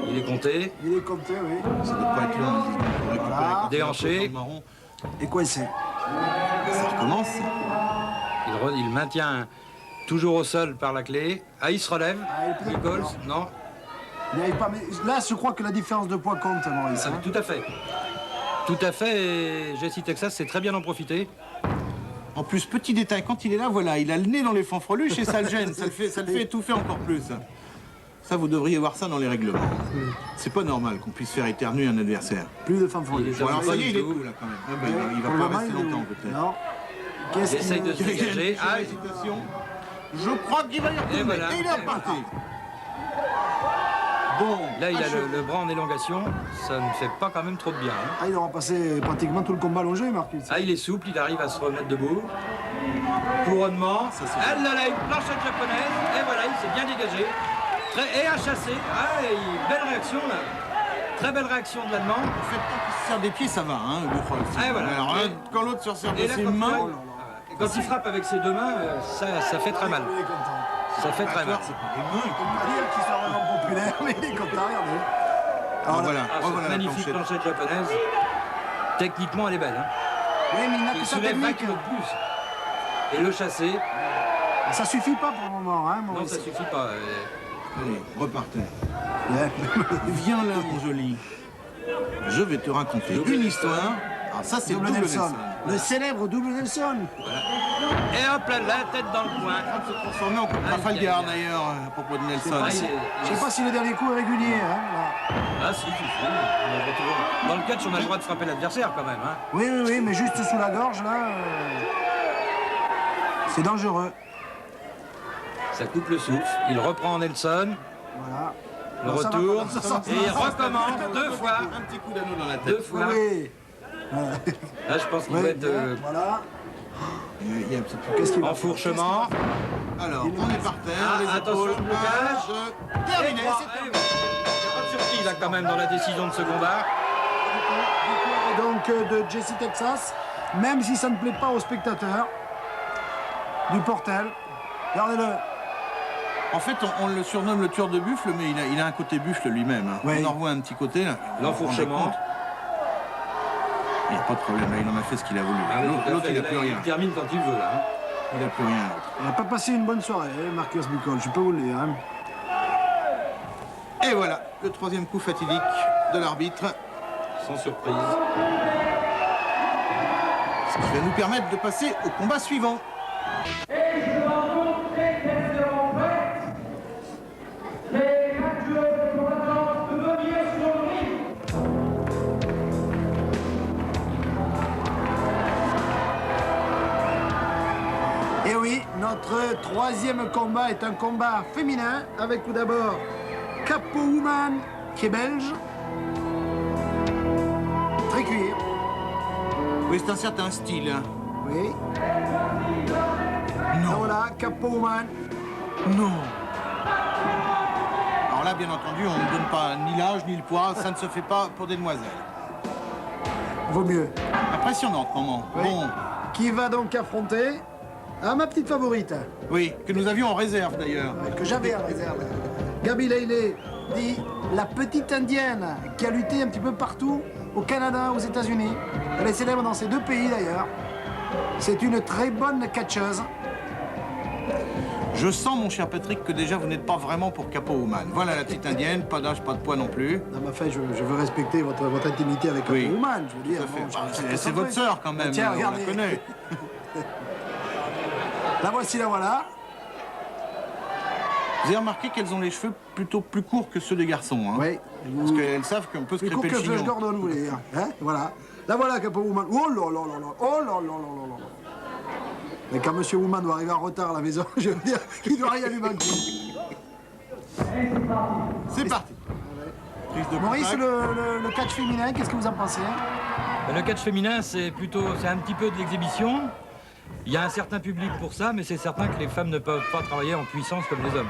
Speaker 2: Il est compté.
Speaker 4: Il est compté, oui.
Speaker 3: Ça doit pas être long. Pour récupérer
Speaker 4: Voilà.
Speaker 3: quand il a
Speaker 2: Déhanché.
Speaker 3: un peu de marron.
Speaker 4: Et coincé.
Speaker 3: Ça recommence.
Speaker 2: Il maintient toujours au sol par la clé. Ah, il se relève.
Speaker 4: Ah, il peut-
Speaker 2: Nichols, non.
Speaker 4: Il n'y arrive pas. Mais là, je crois que la différence de poids compte, Maurice.
Speaker 2: Ah,
Speaker 4: hein.
Speaker 2: tout à fait. Tout à fait. Et Jesse Texas sait très bien en profiter.
Speaker 3: En plus, petit détail, quand il est là, voilà, il a le nez dans les fanfreluches et ça le gêne, ça le fait étouffer encore plus. Ça, vous devriez voir ça dans les règlements. C'est pas normal qu'on puisse faire éternuer un adversaire.
Speaker 4: Plus de femmes folles.
Speaker 2: Il est
Speaker 3: Bon, alors ça y est, il est
Speaker 2: tout.
Speaker 3: cool là quand même. Ah ben, il
Speaker 4: Pour
Speaker 3: va
Speaker 4: le
Speaker 3: pas
Speaker 4: moment,
Speaker 3: rester
Speaker 4: il est
Speaker 3: longtemps
Speaker 4: où
Speaker 3: peut-être.
Speaker 4: Non.
Speaker 2: Il
Speaker 4: Qu'est-ce
Speaker 2: essaye de se
Speaker 3: Il y a une
Speaker 2: dégager. Ah,
Speaker 3: hésitation. Je crois qu'il va y retourner.
Speaker 2: Et voilà.
Speaker 3: Et il est reparti. Bon,
Speaker 2: là, il a
Speaker 3: achevé.
Speaker 2: le bras en élongation. Ça ne fait pas quand même trop de bien. Hein.
Speaker 4: Ah, il aura passé pratiquement tout le combat allongé, Marcus.
Speaker 2: Ah, il est souple, il arrive à se remettre debout. Couronnement. Ah là là, une planchette japonaise. Et voilà, il s'est bien dégagé. Et un chassé. Ah, et belle réaction là. Très belle réaction de l'Allemand.
Speaker 3: En fait, tant qu'il se sert des pieds, ça va, hein, Buchholz.
Speaker 2: Ah, voilà.
Speaker 3: Alors là, quand l'autre se sert de
Speaker 2: Et là,
Speaker 3: ses
Speaker 2: quand,
Speaker 3: mains,
Speaker 2: quand il frappe avec ses deux mains, ça fait très mal.
Speaker 4: Il est content.
Speaker 2: Ça fait très mal.
Speaker 3: c'est pas des mains.
Speaker 4: On peut pas dire qu'il soit vraiment populaire, mais il est content, regardez. Alors,
Speaker 3: Voilà,
Speaker 2: Ah, cette
Speaker 3: revoilà la
Speaker 2: magnifique
Speaker 3: planchette.
Speaker 2: planchette japonaise. Techniquement, elle est belle. Hein.
Speaker 4: Oui, mais il n'a
Speaker 2: Il
Speaker 4: que sa
Speaker 2: soulève 20
Speaker 4: technique.
Speaker 2: kilos de plus. Et le chassé,
Speaker 4: Ça suffit pas pour le moment, hein,
Speaker 2: non,
Speaker 4: Maurice.
Speaker 2: ça suffit pas.
Speaker 3: Allez, repartez.
Speaker 4: Ouais.
Speaker 3: Viens là, mon joli. Je vais te raconter une histoire. Alors ça, c'est
Speaker 4: Double
Speaker 3: double
Speaker 4: Nelson.
Speaker 3: Nelson.
Speaker 4: Le célèbre double Nelson.
Speaker 2: Et hop là, la tête dans le coin.
Speaker 3: Se transformer en Trafalgar d'ailleurs, à propos de Nelson.
Speaker 2: Ah, il est-
Speaker 4: Je sais pas si le dernier coup est régulier. Hein, là.
Speaker 2: Ah si, on a toujours- dans le catch, on a le droit de frapper l'adversaire quand même. Hein.
Speaker 4: Oui, oui, oui, mais juste sous la gorge, là, c'est dangereux.
Speaker 2: Ça coupe le souffle. Il reprend Nelson,
Speaker 4: Voilà.
Speaker 2: le
Speaker 4: Non, ça va
Speaker 2: retourne,
Speaker 4: pas, ça
Speaker 2: et il recommence deux fois.
Speaker 3: Un petit coup d'anneau dans la tête.
Speaker 2: Deux fois.
Speaker 4: Oui.
Speaker 2: Là, je pense qu'il
Speaker 4: Oui,
Speaker 2: doit être
Speaker 4: bien, voilà.
Speaker 3: Il y a un petit peu.
Speaker 4: Qu'est-ce qu'il va faire
Speaker 2: enfourchement.
Speaker 3: Alors, on est par terre,
Speaker 2: Ah,
Speaker 3: les
Speaker 2: attention,
Speaker 3: épaules,
Speaker 2: blocage.
Speaker 3: terminé,
Speaker 2: Et trois.
Speaker 3: c'est
Speaker 2: Eh
Speaker 3: terminé.
Speaker 2: oui. Il n'y a pas de surprise là quand même dans la décision de ce combat.
Speaker 4: Et donc de Jesse Texas, même si ça ne plaît pas aux spectateurs du Portel. Regardez-le.
Speaker 3: En fait, on le surnomme le tueur de buffle, mais il a un côté buffle lui-même. Hein.
Speaker 4: Oui.
Speaker 3: On en revoit un petit côté là.
Speaker 2: L'enfourchement.
Speaker 3: Il n'y a pas de problème, là, il en a fait ce qu'il a voulu.
Speaker 2: Ah oui, tout à
Speaker 3: L'autre,
Speaker 2: fait.
Speaker 3: il n'a plus
Speaker 2: Là,
Speaker 3: rien.
Speaker 2: Il termine quand il veut, là. Hein.
Speaker 3: Il n'a plus rien, l'autre.
Speaker 4: Il n'a pas passé une bonne soirée, Marcus Bucol, je peux vous le dire. Hein.
Speaker 3: Et voilà, le troisième coup fatidique de l'arbitre.
Speaker 2: Sans surprise.
Speaker 3: Ce qui va nous permettre de passer au combat suivant.
Speaker 4: Et oui, notre troisième combat est un combat féminin avec tout d'abord Capo Woman qui est belge. Très cuir.
Speaker 3: Oui, c'est un certain style. Hein.
Speaker 4: Oui.
Speaker 3: Non.
Speaker 4: Voilà, Capo Woman.
Speaker 3: Non. Alors là, bien entendu, on ne donne pas ni l'âge ni le poids. Ça ne se fait pas pour des demoiselles.
Speaker 4: Vaut mieux.
Speaker 3: Impressionnant, comment.
Speaker 4: Oui.
Speaker 3: Bon.
Speaker 4: Qui va donc affronter ma petite favorite.
Speaker 3: Oui, que nous avions en réserve d'ailleurs.
Speaker 4: Que j'avais en réserve. Gabi Lailé, dit la petite indienne qui a lutté un petit peu partout, au Canada, aux États-Unis. Elle est célèbre dans ces deux pays d'ailleurs. C'est une très bonne catcheuse.
Speaker 3: Je sens, mon cher Patrick, que déjà vous n'êtes pas vraiment pour Capo Woman. Voilà la petite indienne, pas d'âge, pas de poids non plus.
Speaker 4: Non, mais enfin, je veux respecter votre intimité avec
Speaker 3: Oui,
Speaker 4: Capo Woman, je veux dire.
Speaker 3: Tout à fait.
Speaker 4: bon,
Speaker 3: C'est votre sœur quand même,
Speaker 4: Tiens,
Speaker 3: on
Speaker 4: regardez.
Speaker 3: la connaît.
Speaker 4: La voici, la voilà.
Speaker 3: Vous avez remarqué qu'elles ont les cheveux plutôt plus courts que ceux des garçons. Hein.
Speaker 4: Oui.
Speaker 3: Parce qu'elles savent qu'on peut se
Speaker 4: Plus court
Speaker 3: crêper
Speaker 4: que
Speaker 3: le
Speaker 4: Flash
Speaker 3: chignon.
Speaker 4: Gordon, vous voulez dire. Hein, voilà. La voilà, Capo Woman. Oh là là là là. Oh là là là là là. Mais quand Monsieur Woman doit arriver en retard à la maison, je veux dire, il doit rien lui manquer.
Speaker 3: C'est parti. Prise de
Speaker 4: Maurice,
Speaker 3: contact.
Speaker 4: le catch féminin, qu'est-ce que vous en pensez?
Speaker 2: Le catch féminin, c'est un petit peu de l'exhibition. Il y a un certain public pour ça, mais c'est certain que les femmes ne peuvent pas travailler en puissance comme les hommes.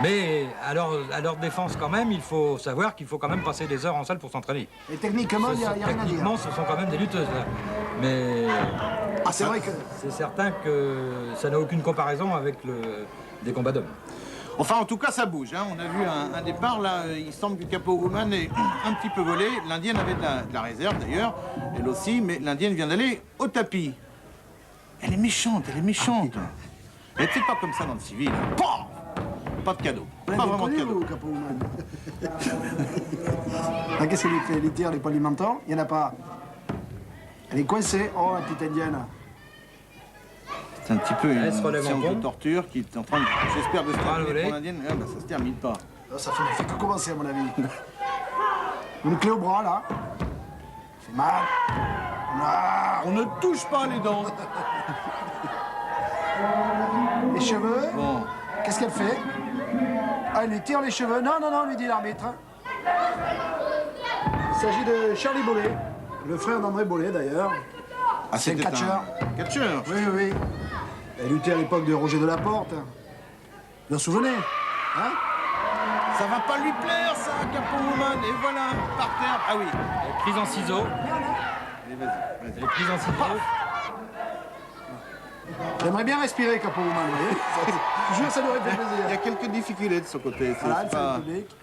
Speaker 2: Mais à leur défense quand même, il faut savoir qu'il faut quand même passer des heures en salle pour s'entraîner.
Speaker 4: Et techniquement, il n'y a rien à dire.
Speaker 2: Techniquement, ce sont quand même des lutteuses, là. Mais
Speaker 4: Ah, c'est vrai que...
Speaker 2: c'est certain que ça n'a aucune comparaison avec des combats d'hommes.
Speaker 3: Enfin, en tout cas, ça bouge. Hein. On a vu un départ, là, il semble que Capo Woman est un petit peu volé. L'Indienne avait de la réserve, d'ailleurs, elle aussi, mais l'Indienne vient d'aller au tapis. Elle est méchante, elle est méchante. Elle n'était pas comme ça dans le civil. Pah, pas de cadeau.
Speaker 4: Vous
Speaker 3: Pas
Speaker 4: l'avez
Speaker 3: vraiment de
Speaker 4: connu,
Speaker 3: cadeau.
Speaker 4: vous, Capo Woman? Ah, qu'est-ce qu'elle fait? Les tirs, les poids-alimentants? Il n'y en a pas. Elle est coincée. Oh, la petite indienne.
Speaker 3: C'est un petit peu une
Speaker 2: Elle se relève en
Speaker 3: séance de
Speaker 2: pont.
Speaker 3: torture qui est en train de, j'espère, de se terminer
Speaker 2: volée.
Speaker 3: pour l'Indienne. Ah, bah, ça se termine pas.
Speaker 4: Ah, ça fait que commencer, à mon avis. Une clé au bras, là. Ça fait mal. Ah,
Speaker 3: On ne touche pas les dents.
Speaker 4: les cheveux.
Speaker 3: Bon,
Speaker 4: Qu'est-ce qu'elle fait? Ah, elle lui tire les cheveux. Non, non, non, lui dit l'arbitre. Il s'agit de Charlie Bollet, le frère d'André Bollet, d'ailleurs.
Speaker 3: ah,
Speaker 4: C'est le
Speaker 3: c'était
Speaker 4: catcheur.
Speaker 3: un catcheur.
Speaker 4: Oui, oui, oui. Elle luttait à l'époque de Roger Delaporte. Vous vous souvenez? Hein?
Speaker 3: Ça va pas lui plaire, ça, Capo Woman. Et voilà, par terre. Ah oui.
Speaker 2: Elle est prise en ciseaux.
Speaker 3: Allez, vas-y,
Speaker 2: Elle
Speaker 3: vas-y.
Speaker 2: est prise en ciseaux.
Speaker 4: J'aimerais bien respirer, Capo Woman, vous voyez? Je jure, ça lui aurait fait
Speaker 3: Il y a
Speaker 4: plaisir.
Speaker 3: quelques difficultés de son côté. c'est
Speaker 4: Voilà, elle fait
Speaker 3: pas-
Speaker 4: le public.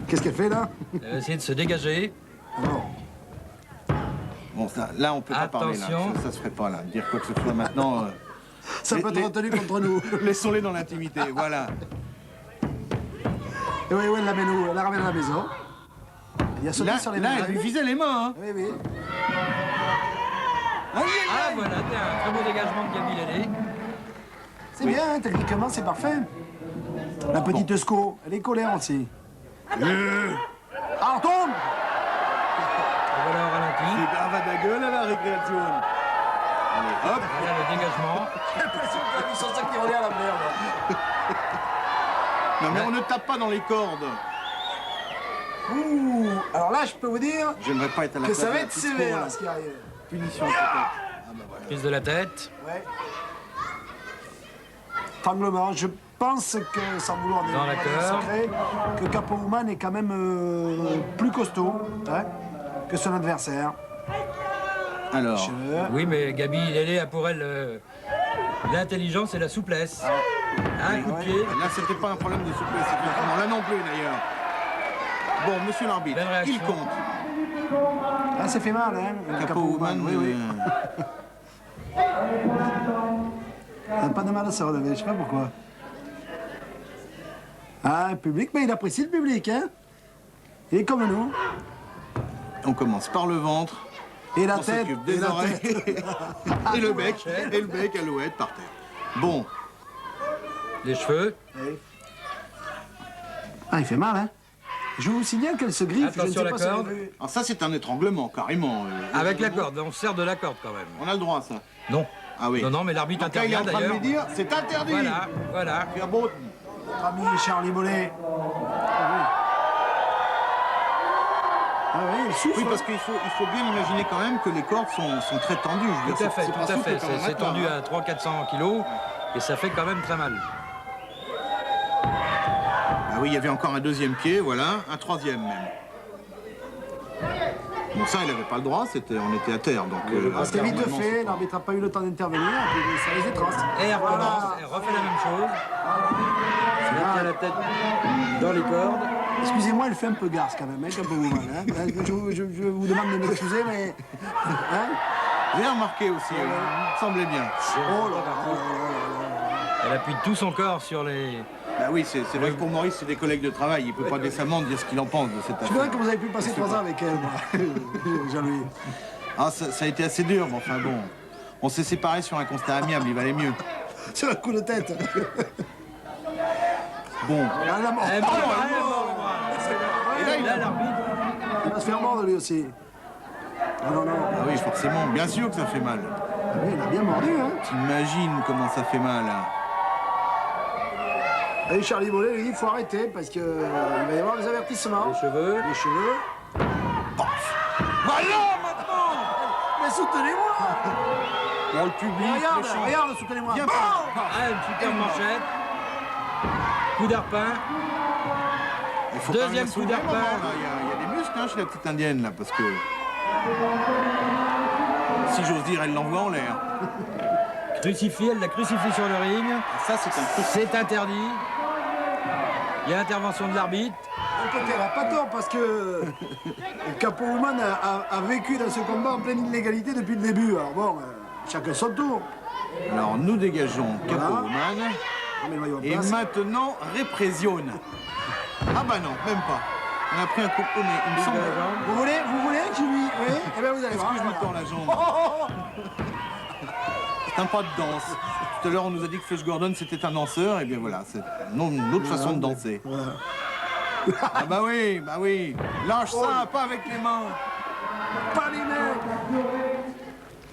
Speaker 4: Qu'est-ce qu'elle fait, là?
Speaker 2: Elle va essayer de se dégager.
Speaker 4: Alors,
Speaker 3: Bon, ça, là, on peut pas parler. Là.
Speaker 2: Attention.
Speaker 3: Ça se ferait pas, là. Dire quoi que ce soit maintenant.
Speaker 4: ça peut être
Speaker 3: les-
Speaker 4: retenu contre nous.
Speaker 3: Laissons-les dans l'intimité, voilà.
Speaker 4: Et oui, oui, elle l'amène où? Elle la ramène à la maison. Il y a sauté
Speaker 3: Là,
Speaker 4: sur les
Speaker 3: là,
Speaker 4: mains.
Speaker 3: elle lui visait les mains. Hein.
Speaker 4: Oui, oui.
Speaker 3: Aïe, aïe,
Speaker 2: Ah
Speaker 3: aïe.
Speaker 2: voilà, tiens, un très beau dégagement de Gabi Lélé.
Speaker 4: C'est bien, hein, techniquement, c'est parfait. La petite Sco, elle est colère aussi. Ah, on tombe!
Speaker 2: Et voilà au ralenti.
Speaker 3: C'est grave à la gueule à la récréation. Allez, hop.
Speaker 2: Voilà le dégagement.
Speaker 4: J'ai l'impression qu'on a mis son sac qui roulait à la merde.
Speaker 3: Non, mais on ne tape pas dans les cordes.
Speaker 4: Ouh, alors là, je peux vous dire
Speaker 3: J'aimerais pas être à la
Speaker 4: que
Speaker 3: place
Speaker 4: ça
Speaker 3: de
Speaker 4: va
Speaker 3: la
Speaker 4: être
Speaker 3: petite
Speaker 4: sévère,
Speaker 3: Sco,
Speaker 4: là,
Speaker 3: là.
Speaker 4: ce qui arrive.
Speaker 3: Punition, peut-être.
Speaker 2: Prise de la tête.
Speaker 4: Ouais. Tremblement, je pense que, sans vouloir
Speaker 2: Dans la
Speaker 4: dévoiler le
Speaker 2: cœur.
Speaker 4: secret, que Capo Woman est quand même plus costaud hein, que son adversaire.
Speaker 3: Alors,
Speaker 4: Je-
Speaker 2: Oui, mais Gabi Lélé a pour elle l'intelligence et la souplesse. Un coup de pied.
Speaker 3: là, c'était pas un problème de souplesse, effectivement. Là non plus, d'ailleurs. Bon, monsieur l'arbitre,
Speaker 2: Belle réaction.
Speaker 3: il compte.
Speaker 4: Ah, ça fait mal, hein, le
Speaker 3: Capo Woman,
Speaker 4: oui, oui. Il n'a pas de mal à se relever, je sais pas pourquoi. Ah, le public, mais il apprécie le public, hein. Il est comme nous.
Speaker 3: On commence par le ventre.
Speaker 4: Et la
Speaker 3: On
Speaker 4: tête.
Speaker 3: s'occupe des oreilles. Et le bec, alouette par terre. Bon,
Speaker 2: Les cheveux.
Speaker 4: Ah, il fait mal, hein. Je vous signale qu'elle se griffe. Je ne
Speaker 2: Attention
Speaker 4: sais
Speaker 2: la
Speaker 4: pas si vous
Speaker 2: corde.
Speaker 4: avez vu.
Speaker 3: alors ça c'est un étranglement, carrément.
Speaker 2: Avec la corde, on se sert de la corde quand même.
Speaker 3: On a le droit à ça.
Speaker 2: Non.
Speaker 3: Ah oui.
Speaker 2: Non, non, mais l'arbitre
Speaker 3: Donc là, il est
Speaker 2: intervient
Speaker 3: en train de
Speaker 2: d'ailleurs.
Speaker 3: lui dire, c'est interdit.
Speaker 2: Voilà, voilà.
Speaker 3: Faire beau.
Speaker 4: Notre ami Charlie Bollet. Ah oui, il souffre.
Speaker 3: Oui, parce qu'il faut bien imaginer quand même que les cordes sont très tendues. Je veux
Speaker 2: Tout
Speaker 3: dire,
Speaker 2: à fait,
Speaker 3: c'est
Speaker 2: tout
Speaker 3: pas
Speaker 2: à
Speaker 3: souple
Speaker 2: fait.
Speaker 3: comme un
Speaker 2: C'est
Speaker 3: matelas,
Speaker 2: tendu
Speaker 3: hein.
Speaker 2: à 300-400 kilos et ça fait quand même très mal.
Speaker 3: Ah oui, il y avait encore un deuxième pied, voilà, un troisième même. Bon, ça, il n'avait pas le droit, on était à terre, donc...
Speaker 4: Ah, c'était vite
Speaker 3: normalement,
Speaker 4: fait,
Speaker 3: c'est pas-
Speaker 4: l'arbitre n'a pas eu le temps d'intervenir, et puis ça laisse des traces.
Speaker 2: Et elle
Speaker 4: Voilà.
Speaker 2: recommence, elle refait la même chose. Elle maintient la tête dans les cordes.
Speaker 4: Excusez-moi, elle fait un peu garce quand même, hein, Capo Woman. Hein. Je vous demande de m'excuser, mais... Hein.
Speaker 3: J'ai remarqué aussi, il me semblait bien.
Speaker 4: Oh là là.
Speaker 2: Elle appuie tout son corps sur les...
Speaker 3: Bah oui, c'est vrai que pour Maurice, c'est des collègues de travail, il ne peut pas décemment dire ce qu'il en pense de cette
Speaker 4: Je
Speaker 3: affaire.
Speaker 4: voudrais que vous avez pu passer 3 ans avec elle, moi. Jean-Louis.
Speaker 3: Ah, ça a été assez dur, mais enfin bon, on s'est séparés sur un constat amiable, il valait mieux.
Speaker 4: Sur un coup de tête.
Speaker 3: Bon,
Speaker 4: Ah, la mort.
Speaker 2: Elle mord, elle mord le bras.
Speaker 3: et là, il
Speaker 2: Là, l'arbitre...
Speaker 4: Il va se faire mordre lui aussi. Ah non, non.
Speaker 3: Ah oui, forcément, bien sûr que ça fait mal.
Speaker 4: Ah oui, il a bien mordu, hein.
Speaker 3: T'imagines comment ça fait mal, hein.
Speaker 4: Et Charlie Bollet lui dit il faut arrêter parce que il va y avoir des avertissements.
Speaker 2: Les cheveux.
Speaker 4: Les cheveux.
Speaker 3: Voilà, maintenant.
Speaker 4: Mais soutenez-moi.
Speaker 3: Bon, le public,
Speaker 4: Regarde,
Speaker 3: les gens.
Speaker 4: regarde, soutenez-moi.
Speaker 3: Viens
Speaker 4: Bon.
Speaker 2: Ah, une superbe manchette. Coup d'arpin.
Speaker 3: Il faut quand même
Speaker 2: Deuxième
Speaker 3: la
Speaker 2: coup
Speaker 3: soulever,
Speaker 2: d'arpin.
Speaker 3: maman, là. Il y a des muscles hein, chez la petite indienne, là, parce que... Si j'ose dire, elle l'envoie en l'air.
Speaker 2: Crucifie, elle la crucifie sur le ring.
Speaker 3: Ça, c'est un truc.
Speaker 2: C'est interdit. Il y a intervention de l'arbitre.
Speaker 4: D'un côté, elle n'a pas tort parce que Capo Woman a vécu dans ce combat en pleine illégalité depuis le début. Alors bon, chacun son tour.
Speaker 3: Alors, nous dégageons Capo
Speaker 4: Voilà.
Speaker 3: Woman.
Speaker 4: On met le maillot en
Speaker 3: Et
Speaker 4: place.
Speaker 3: maintenant, répression. Ah bah non, même pas. On a pris un coup de mais il me semble...
Speaker 4: Vous voulez que je lui... Oui. Eh bien, vous allez
Speaker 3: Est-ce
Speaker 4: voir.
Speaker 3: que je lui tends la jambe? C'est un pas de danse. Tout à l'heure, on nous a dit que Flash Gordon, c'était un danseur. Et bien voilà, c'est une autre façon de danser. Ah bah oui. Lâche ça, pas avec les mains.
Speaker 4: Pas les mecs.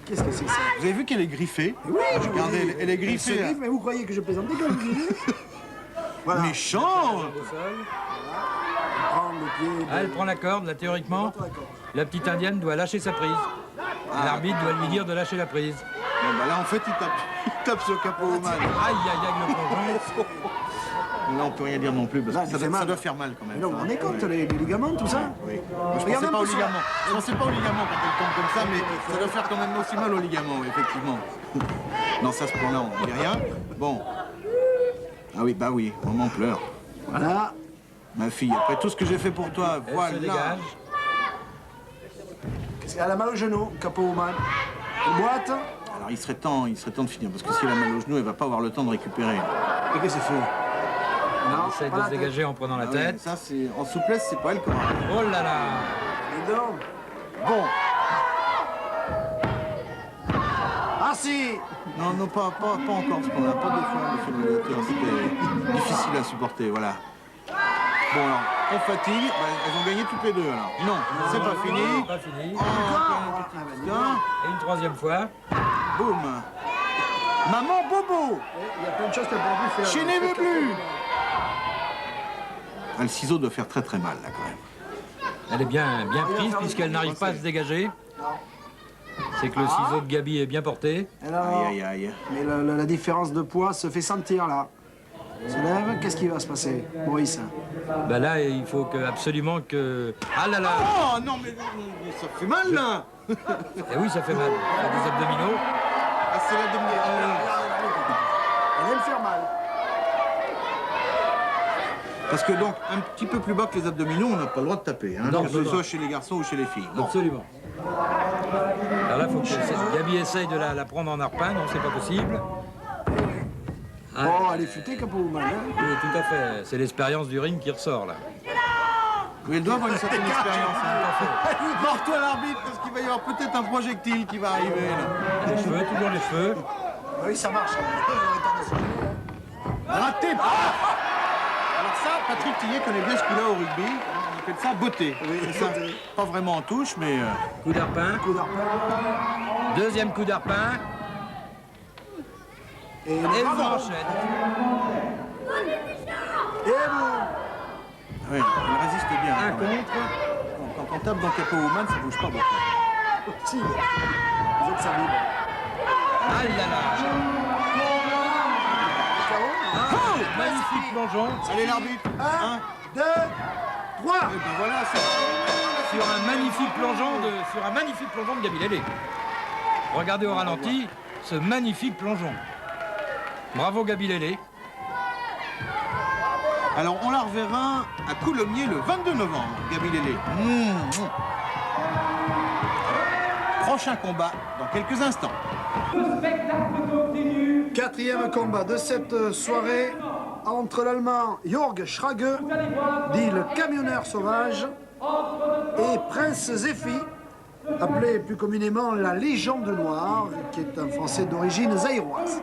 Speaker 4: Qu'est-ce que c'est que ça?
Speaker 3: Vous avez vu qu'elle est griffée?
Speaker 4: Oui, je
Speaker 3: Regardez, elle est griffée. là.
Speaker 4: mais vous croyez que je plaisantais quand je vous dis? Voilà.
Speaker 3: Méchant!
Speaker 2: Au sol.
Speaker 4: Prendre le pied.
Speaker 2: Ah, elle prend la corde, là, théoriquement. La petite indienne doit lâcher sa prise. L'arbitre doit lui dire de lâcher la prise.
Speaker 3: Bon bah là, en fait, il tape sur Capo Woman.
Speaker 2: Aïe, aïe, aïe, le plongeon.
Speaker 3: Là, on peut rien dire non plus, parce
Speaker 4: Là,
Speaker 3: que
Speaker 4: ça fait mal.
Speaker 3: ça doit faire mal quand même.
Speaker 4: Mais là, vous vous rendez compte, les ligaments, tout ça?
Speaker 3: Oui. Moi, je
Speaker 4: Regardez
Speaker 3: pensais pas
Speaker 4: un
Speaker 3: au
Speaker 4: peu ça.
Speaker 3: ligament. Je pensais pas au ligament quand elle tombe comme ça, mais ça doit faire quand même aussi mal au ligament, effectivement. Non, ça, ce point-là, on ne dit rien. Bon. Ah oui, bah oui, maman pleure.
Speaker 4: Voilà.
Speaker 3: Ma fille, après tout ce que j'ai fait pour toi,
Speaker 2: Elle
Speaker 3: voilà.
Speaker 2: se dégage.
Speaker 4: Qu'est-ce qu'elle a mal au genou, Capo Woman? Une boîte?
Speaker 3: Alors il serait temps de finir, parce que si elle a mal au genou, elle va pas avoir le temps de récupérer.
Speaker 4: Et qu'est-ce que c'est fait?
Speaker 2: Elle
Speaker 4: Non,
Speaker 2: essaie
Speaker 4: pas
Speaker 2: de
Speaker 4: la
Speaker 2: se
Speaker 4: tête.
Speaker 2: dégager en prenant la
Speaker 3: Ah oui,
Speaker 2: tête.
Speaker 3: ça, c'est en souplesse, c'est pas elle qui aura.
Speaker 2: Oh là là.
Speaker 4: Dis donc.
Speaker 3: Bon,
Speaker 4: Ah si!
Speaker 3: non, non, pas encore, parce qu'on n'a pas de fois, monsieur le médiateur, c'était difficile à supporter, voilà. Bon, alors, on fatigue, bah, elles ont gagné toutes les deux, alors. Non, c'est pas fini.
Speaker 2: Pas fini.
Speaker 3: Encore, tiens,
Speaker 2: Et une troisième fois.
Speaker 3: boum. Maman Bobo,
Speaker 4: Il y a plein de choses qu'elle pourra plus faire.
Speaker 3: je n'ai vu plus. Ah, le ciseau doit faire très très mal, là, quand même.
Speaker 2: Elle est bien prise puisqu'elle n'arrive pas à se dégager. C'est que le ciseau de Gabi est bien porté.
Speaker 4: Alors,
Speaker 3: Aïe, aïe, aïe.
Speaker 4: mais la différence de poids se fait sentir là. Se lève, qu'est-ce qui va se passer, Maurice?
Speaker 2: Bah là, il faut absolument que... Ah là là.
Speaker 3: Oh, non, mais ça fait mal, là.
Speaker 2: Eh oui, ça fait mal. Ça fait des abdominaux.
Speaker 3: Ah, c'est la demi.
Speaker 4: Elle aime faire mal.
Speaker 3: Parce que donc, un petit peu plus bas que les abdominaux, on n'a pas le droit de taper, hein,
Speaker 2: Non,
Speaker 3: que ce
Speaker 2: non.
Speaker 3: soit chez les garçons ou chez les filles. Bon.
Speaker 2: Absolument. Alors là, il faut que Gabi essaye de la prendre en arpin, non, c'est pas possible. Ah,
Speaker 4: Oh, elle est futée, Capo Woman. Hein.
Speaker 2: oui, tout à fait. C'est l'expérience du ring qui ressort, là.
Speaker 3: Oui, elle doit avoir une certaine expérience. Hein. Mors-toi l'arbitre, parce qu'il va y avoir peut-être un projectile qui va arriver, là.
Speaker 2: Les cheveux, toujours les cheveux.
Speaker 4: Oui, ça marche.
Speaker 3: Raté. Alors ça, Patrick Tillet connaît bien ce coup-là au rugby. Il appelle ça beauté. C'est ça. Pas vraiment en touche, mais...
Speaker 2: Coup d'arpin.
Speaker 4: Coup d'arpin.
Speaker 2: Deuxième coup d'arpin.
Speaker 4: Et
Speaker 2: Et vous enchaîne.
Speaker 4: Et boum.
Speaker 3: Oui, elle résiste bien.
Speaker 2: Un
Speaker 3: quand même.
Speaker 2: contre.
Speaker 3: Quand on tape dans Capo Woman, ça bouge pas beaucoup.
Speaker 4: Si. Vous êtes sérieux.
Speaker 2: Ah là là. Ah, magnifique plongeon.
Speaker 3: Allez l'arbitre.
Speaker 4: 1, 2, 3.
Speaker 3: Et ben voilà, c'est...
Speaker 2: Sur un magnifique plongeon de Gabi Lélé. Regardez au ralenti ce magnifique plongeon. Bravo Gabi Lélé.
Speaker 3: Alors on la reverra à Coulommiers le 22 novembre, Gabi Lélé. Prochain combat dans quelques instants.
Speaker 4: Quatrième combat de cette soirée entre l'Allemand Jörg Schrage, dit le camionneur sauvage, et Prince Zephy, appelé plus communément la Légende Noire, qui est un Français d'origine zaïroise.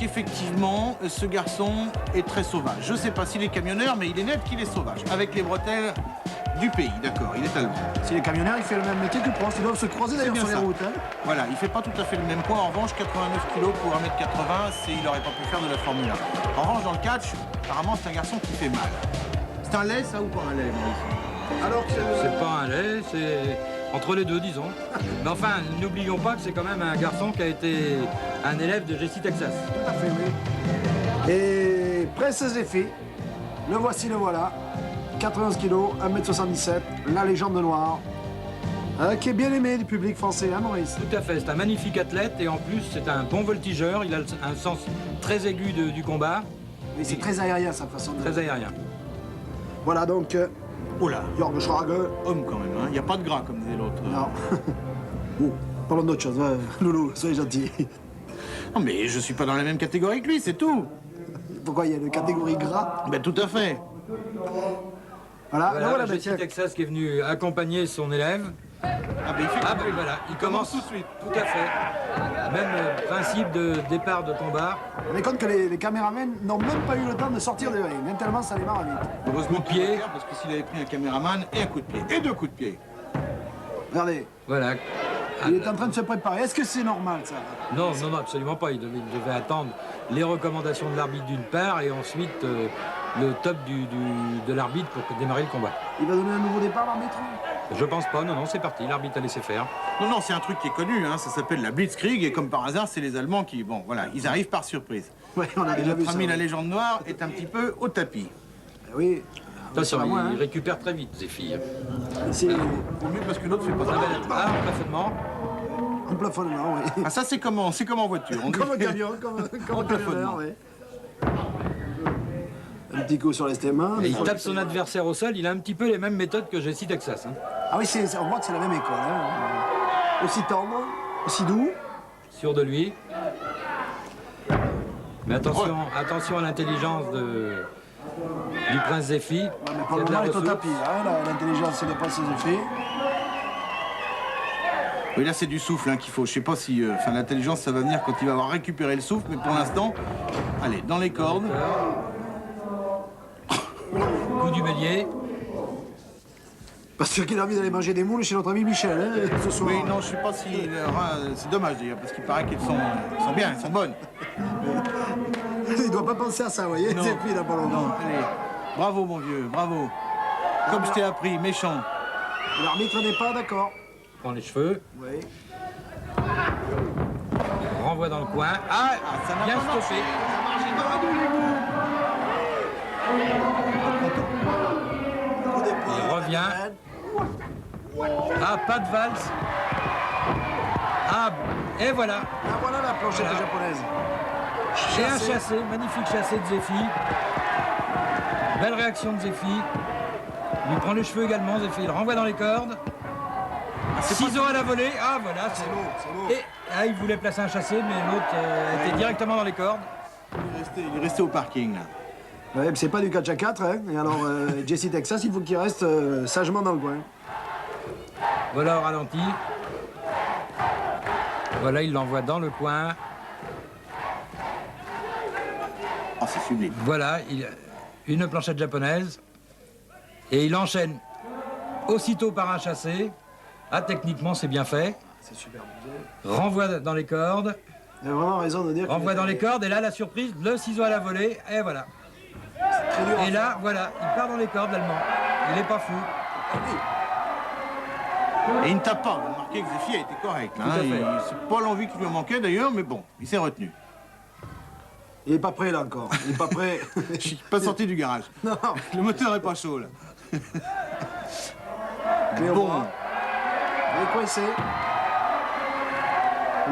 Speaker 3: Effectivement, ce garçon est très sauvage. Je sais pas s'il est camionneur, mais il est net qu'il est sauvage. Avec les bretelles du pays, d'accord, il est allemand.
Speaker 4: Si les camionneurs, il fait le même métier que Prost. Ils doivent se croiser d'ailleurs
Speaker 3: bien
Speaker 4: sur les
Speaker 3: ça.
Speaker 4: routes. Hein.
Speaker 3: Voilà, il fait pas tout à fait le même poids. En revanche, 89 kilos pour 1m80, il aurait pas pu faire de la Formule 1. En revanche, dans le catch, apparemment, c'est un garçon qui fait mal. C'est un lait, ça, ou pas un lait, Maurice?
Speaker 4: Alors que
Speaker 2: C'est pas un lait, c'est entre les deux, disons. Mais enfin, n'oublions pas que c'est quand même un garçon qui a été un élève de Jessie Texas.
Speaker 4: tout à fait, oui. Et Prince Zephy, le voici, le voilà. 91 kilos, 1m77, la Légende Noire. Qui est bien aimé du public français, hein, Maurice?
Speaker 2: Tout à fait, c'est un magnifique athlète et en plus c'est un bon voltigeur. Il a un sens très aigu du combat,
Speaker 4: Oui, c'est très aérien, sa façon de...
Speaker 2: très aérien.
Speaker 4: Voilà, donc,
Speaker 3: Oh là,
Speaker 4: Jörg Schrage.
Speaker 3: homme quand même, hein. Il n'y a pas de gras, comme disait l'autre.
Speaker 4: Non. Bon, parlons d'autre chose. Ouais, Loulou, soyez gentil.
Speaker 3: Non, mais je suis pas dans la même catégorie que lui, c'est tout.
Speaker 4: Pourquoi il y a une catégorie gras?
Speaker 3: Ben tout à fait.
Speaker 4: Voilà,
Speaker 2: Voilà,
Speaker 4: voilà,
Speaker 2: Jessie
Speaker 4: tiens.
Speaker 2: Texas qui est venu accompagner son élève.
Speaker 3: Ah ben il fait...
Speaker 2: Ah ben voilà, il commence
Speaker 3: tout de suite.
Speaker 2: Tout à fait. Même principe de départ de combat.
Speaker 4: On est compte que les caméramens n'ont même pas eu le temps de sortir du ring, hein, tellement ça démarre vite.
Speaker 3: Heureusement
Speaker 2: Coup de pied.
Speaker 3: parce que s'il avait pris un caméraman et un coup de pied, et deux coups de pied.
Speaker 4: Regardez,
Speaker 2: Voilà.
Speaker 4: il est en train de se préparer. Est-ce que c'est normal, ça?
Speaker 2: Non, non, non, absolument pas. Il devait attendre les recommandations de l'arbitre d'une part et ensuite le top de l'arbitre pour démarrer le combat.
Speaker 4: Il va donner un nouveau départ, l'arbitre?
Speaker 2: Je pense pas, non, non, c'est parti. L'arbitre a laissé faire.
Speaker 3: Non, non, c'est un truc qui est connu, hein, ça s'appelle la Blitzkrieg, et comme par hasard, c'est les Allemands qui, bon, voilà, ils arrivent par surprise.
Speaker 4: Oui, on a
Speaker 3: Et
Speaker 4: déjà vu
Speaker 3: notre
Speaker 4: ça.
Speaker 3: ami la
Speaker 4: Oui.
Speaker 3: Légende Noire est un petit peu au tapis.
Speaker 4: Oui.
Speaker 2: Attention,
Speaker 4: c'est pas moi,
Speaker 2: il
Speaker 4: hein.
Speaker 2: récupère très vite, Zéphy.
Speaker 4: C'est
Speaker 3: Vaut mieux parce que l'autre fait pas ça.
Speaker 2: Ah, en plafonnement.
Speaker 4: un plafonnement, oui.
Speaker 3: Ah ça c'est comme en voiture. On dit-
Speaker 4: Comme un camion, comme un
Speaker 3: plafonnement.
Speaker 4: camionneur, oui. Un petit coup sur l'estomac.
Speaker 2: Et il tape son adversaire au sol. Il a un petit peu les mêmes méthodes que Jessie Texas. Hein.
Speaker 4: Ah oui, on voit que c'est la même école. Hein. Aussi tendre, aussi doux.
Speaker 2: Sûr de lui. Mais attention, attention à l'intelligence du prince Zéphy.
Speaker 4: Ouais, mais pour
Speaker 2: Il y
Speaker 4: le
Speaker 2: a de la
Speaker 4: moment, il est au
Speaker 2: ressource.
Speaker 4: tapis. Hein. L'intelligence, c'est pas ses effets.
Speaker 3: Oui là c'est du souffle hein, qu'il faut. Je sais pas si, enfin l'intelligence ça va venir quand il va avoir récupéré le souffle, mais pour l'instant, allez dans les cordes.
Speaker 2: Coup du bélier.
Speaker 4: Parce qu'il a envie d'aller manger des moules chez notre ami Michel, hein, ce soir.
Speaker 3: Oui non je sais pas si, c'est dommage d'ailleurs parce qu'il paraît qu'elles sont bien, elles sont bonnes.
Speaker 4: Il doit pas penser à ça, vous voyez.
Speaker 3: Non.
Speaker 4: C'est puis, il a pas longtemps.
Speaker 3: Non, allez, bravo mon vieux, bravo. Comme je t'ai appris, méchant.
Speaker 4: L'arbitre n'est pas d'accord.
Speaker 2: Prend les cheveux.
Speaker 4: Oui.
Speaker 2: renvoie dans le coin. Ah,
Speaker 3: ça n'a
Speaker 2: bien
Speaker 3: pas marché.
Speaker 2: stoppé. Il revient. Ah, pas de valse. Ah, et voilà.
Speaker 4: Ah, voilà la planchette
Speaker 2: Voilà.
Speaker 4: japonaise.
Speaker 2: Et un chassé, magnifique chassé de Zephy. Belle réaction de Zephy. Il lui prend les cheveux également, Zephy. Il renvoie dans les cordes. Ciseaux à la volée. Ah, voilà.
Speaker 4: C'est lourd, c'est lourd.
Speaker 2: Et il voulait placer un chassé, mais l'autre était directement dans les cordes.
Speaker 3: Il est resté au parking, là.
Speaker 4: Ouais, mais c'est pas du catch à 4, hein. Et alors, Jesse Texas, il faut qu'il reste sagement dans le coin.
Speaker 2: Voilà au ralenti. Voilà, il l'envoie dans le coin.
Speaker 3: Oh, c'est sublime.
Speaker 2: Voilà, une planchette japonaise. Et il enchaîne aussitôt par un chassé. Ah, techniquement, c'est bien fait.
Speaker 4: C'est super.
Speaker 2: Renvoie dans les cordes.
Speaker 4: Il a vraiment raison de dire
Speaker 2: Renvoie dans les cordes. Et là, la surprise, le ciseau à la volée. Et voilà.
Speaker 4: très dur.
Speaker 2: Et là, voilà, il part dans les cordes, l'Allemand. Il n'est pas fou.
Speaker 3: Et il ne tape pas. Vous remarquez que Zephy a été correct. Hein.
Speaker 2: Tout à fait.
Speaker 3: C'est pas l'envie qui lui manquait d'ailleurs, mais bon, il s'est retenu.
Speaker 4: Il est pas prêt là encore. Il est pas prêt.
Speaker 3: Je suis pas sorti du garage.
Speaker 4: Non.
Speaker 3: Le moteur est pas chaud là.
Speaker 4: Mais
Speaker 3: Bon.
Speaker 4: Il est coincé.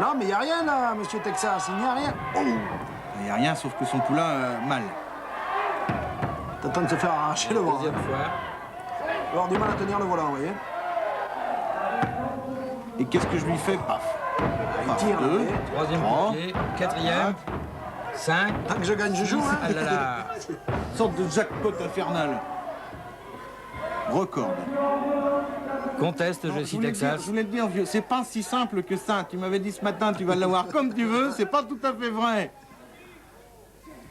Speaker 4: Non, mais il n'y a rien là, monsieur Texas. Il n'y a rien.
Speaker 3: Il n'y a rien sauf que son poulain mal.
Speaker 4: T'attends de se faire arracher le bras.
Speaker 2: Deuxième fois.
Speaker 4: Il va avoir du mal à tenir le volant, vous voyez.
Speaker 3: Et qu'est-ce que je lui fais? Paf.
Speaker 4: Il tire, là, vous
Speaker 3: Deux.
Speaker 4: voyez.
Speaker 2: Troisième
Speaker 3: Trois.
Speaker 2: pied. Quatrième. 5.
Speaker 4: Tant que je gagne, je joue, hein.
Speaker 2: Ah là là.
Speaker 3: Une sorte de jackpot infernal. Record.
Speaker 2: Conteste
Speaker 3: Non,
Speaker 2: Jesse Texas.
Speaker 3: je voulais te dire, vieux, c'est pas si simple que ça. Tu m'avais dit ce matin, tu vas l'avoir comme tu veux, c'est pas tout à fait vrai.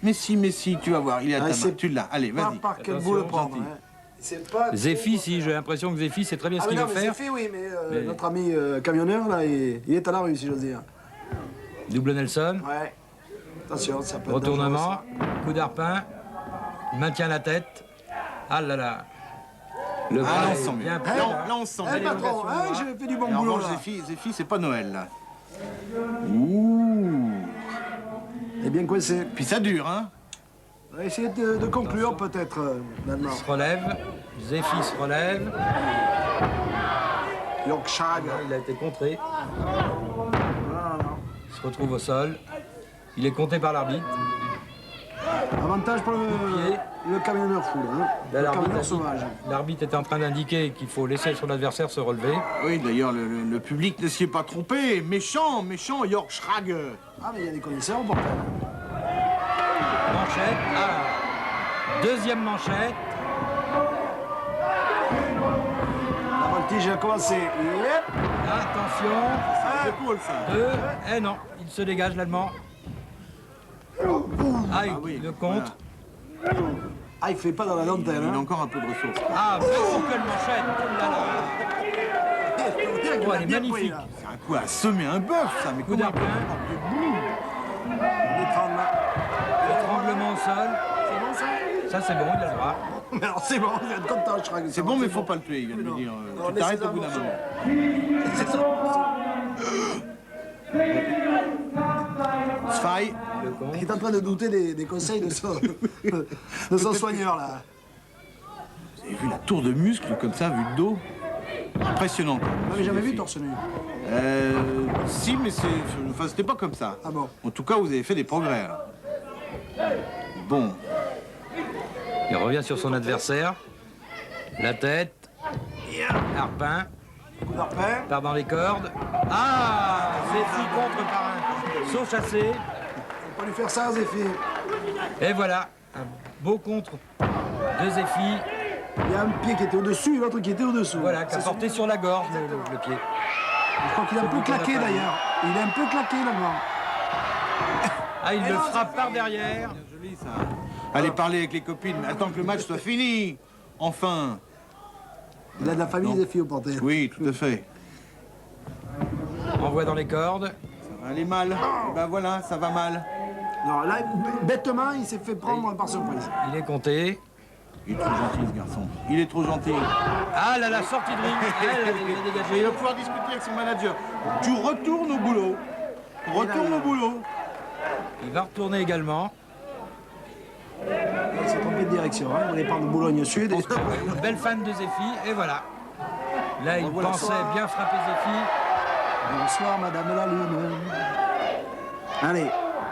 Speaker 3: Mais si, tu vas voir, il est à ta
Speaker 4: c'est
Speaker 3: main, tu l'as. Allez,
Speaker 4: Pas
Speaker 3: vas-y.
Speaker 4: par quel
Speaker 2: Attention,
Speaker 4: bout le prendre.
Speaker 2: gentil.
Speaker 4: Hein. C'est pas.
Speaker 2: Zephy, si, j'ai l'impression que Zephy sait très bien
Speaker 4: Ah,
Speaker 2: ce
Speaker 4: mais
Speaker 2: qu'il
Speaker 4: non,
Speaker 2: veut
Speaker 4: mais
Speaker 2: faire.
Speaker 4: Zephy, oui, mais,
Speaker 2: Mais-
Speaker 4: notre ami camionneur, là, il est à la rue, si j'ose dire.
Speaker 2: Double Nelson.
Speaker 4: Ouais. Attention, ça peut être
Speaker 2: Retournement. Coup d'arpin. Il maintient la tête. Ah là là. Le
Speaker 3: Ah,
Speaker 2: bras
Speaker 3: là, on
Speaker 2: est
Speaker 3: sent mieux.
Speaker 2: bien
Speaker 3: Là,
Speaker 2: pris, là.
Speaker 3: on sent
Speaker 4: Eh,
Speaker 3: mieux.
Speaker 4: patron, hein,
Speaker 2: bras.
Speaker 4: j'ai fait du bon
Speaker 3: Et en
Speaker 4: boulot,
Speaker 3: revanche,
Speaker 4: là.
Speaker 3: Zephy, c'est pas Noël, là. Ouh.
Speaker 4: Il est bien coincé.
Speaker 3: Puis ça dure, hein.
Speaker 4: On va essayer de conclure, peut-être, maintenant.
Speaker 2: Il se relève. Zephy se relève.
Speaker 4: Yorkshire.
Speaker 2: Il a été contré.
Speaker 4: Voilà.
Speaker 2: Il se retrouve au sol. Il est compté par l'arbitre.
Speaker 4: Avantage pour
Speaker 2: Pied.
Speaker 4: le camionneur fou, là, hein.
Speaker 2: Là,
Speaker 4: Le camionneur sauvage.
Speaker 2: L'arbitre était en train d'indiquer qu'il faut laisser son adversaire se relever.
Speaker 3: Oui, d'ailleurs, le public ne s'y est pas trompé. Méchant, Yorkshire.
Speaker 4: Ah, mais il y a des connaisseurs, bordel.
Speaker 2: Manchette. Ah. Deuxième manchette.
Speaker 4: La voltige a commencé. Yep.
Speaker 2: Attention.
Speaker 3: C'est cool, ça.
Speaker 2: 2. Eh non, il se dégage l'Allemand. Ah,
Speaker 3: oui,
Speaker 2: le contre.
Speaker 4: Ah, il fait pas dans la dentelle,
Speaker 3: Il a
Speaker 4: hein.
Speaker 3: encore un peu de ressources.
Speaker 2: Ah, quelle manchette. Oh là là.
Speaker 4: Je peux vous dire qu'il
Speaker 2: Oh,
Speaker 4: a
Speaker 2: elle est
Speaker 4: bien pris,
Speaker 2: magnifique.
Speaker 4: là.
Speaker 3: C'est un coup à semer un bœuf, ça. Mais
Speaker 2: Coup
Speaker 3: comment
Speaker 2: d'arpin. Étranglement au sol.
Speaker 4: C'est bon, ça?
Speaker 2: Ça, c'est bon, il a le droit.
Speaker 4: Mais alors, c'est bon, vous êtes content, je crois que
Speaker 3: C'est bon, mais faut pas le tuer, il vient de me dire.
Speaker 4: Non,
Speaker 3: Tu t'arrêtes
Speaker 4: laissez-le
Speaker 3: au bout d'un
Speaker 4: morceau.
Speaker 3: moment.
Speaker 4: C'est ça.
Speaker 3: Sfai,
Speaker 2: Le contre.
Speaker 4: Il est en train de douter des conseils de son, de son soigneur, là.
Speaker 3: vous avez vu la tour de muscles comme ça, vu de dos? Impressionnant.
Speaker 4: Vous l'avez jamais vu torse nu?
Speaker 3: Si, mais enfin, c'était pas comme ça.
Speaker 4: Ah bon?
Speaker 3: En tout cas, vous avez fait des progrès. Là. Bon,
Speaker 2: Il revient sur son adversaire. La tête. Arpin.
Speaker 4: Coup d'arpin.
Speaker 2: Part dans les cordes. Ah, Zephy contre par un saut chassé.
Speaker 4: Faut pas lui faire ça, Zephy.
Speaker 2: Et voilà, un beau contre de Zephy.
Speaker 4: Il y a un pied qui était au-dessus et l'autre qui était au-dessous.
Speaker 2: Voilà, qui a
Speaker 4: C'est
Speaker 2: porté sur la gorge le pied.
Speaker 4: Je crois qu'il est un peu claqué, d'ailleurs. Il est un peu claqué, là-bas.
Speaker 2: Ah, il le frappe par derrière.
Speaker 3: joli ça. Allez parler avec les copines, mais attends que le match soit fini. Enfin.
Speaker 4: Il a de la famille, Zephy, au porté.
Speaker 3: Oui, tout à fait.
Speaker 2: Envoie dans les cordes.
Speaker 3: Ça va aller mal. Et ben voilà, ça va mal.
Speaker 4: Non, là, bêtement, il s'est fait prendre par surprise.
Speaker 2: Il est compté.
Speaker 3: Il est trop gentil, ce garçon. Il est trop gentil.
Speaker 2: Ah là, la sortie de ring. Elle est
Speaker 3: Et il
Speaker 2: dégagée.
Speaker 3: va pouvoir discuter avec son manager. Tu retournes au boulot. retourne au boulot.
Speaker 2: Il va retourner également.
Speaker 4: Il s'est trompé de direction, hein. On est par de Boulogne Sud. Et...
Speaker 2: Une belle fan de Zéphie, et voilà. Là, il pensait bien frapper Zéphie.
Speaker 4: Bonsoir, Madame la Lune. Allez.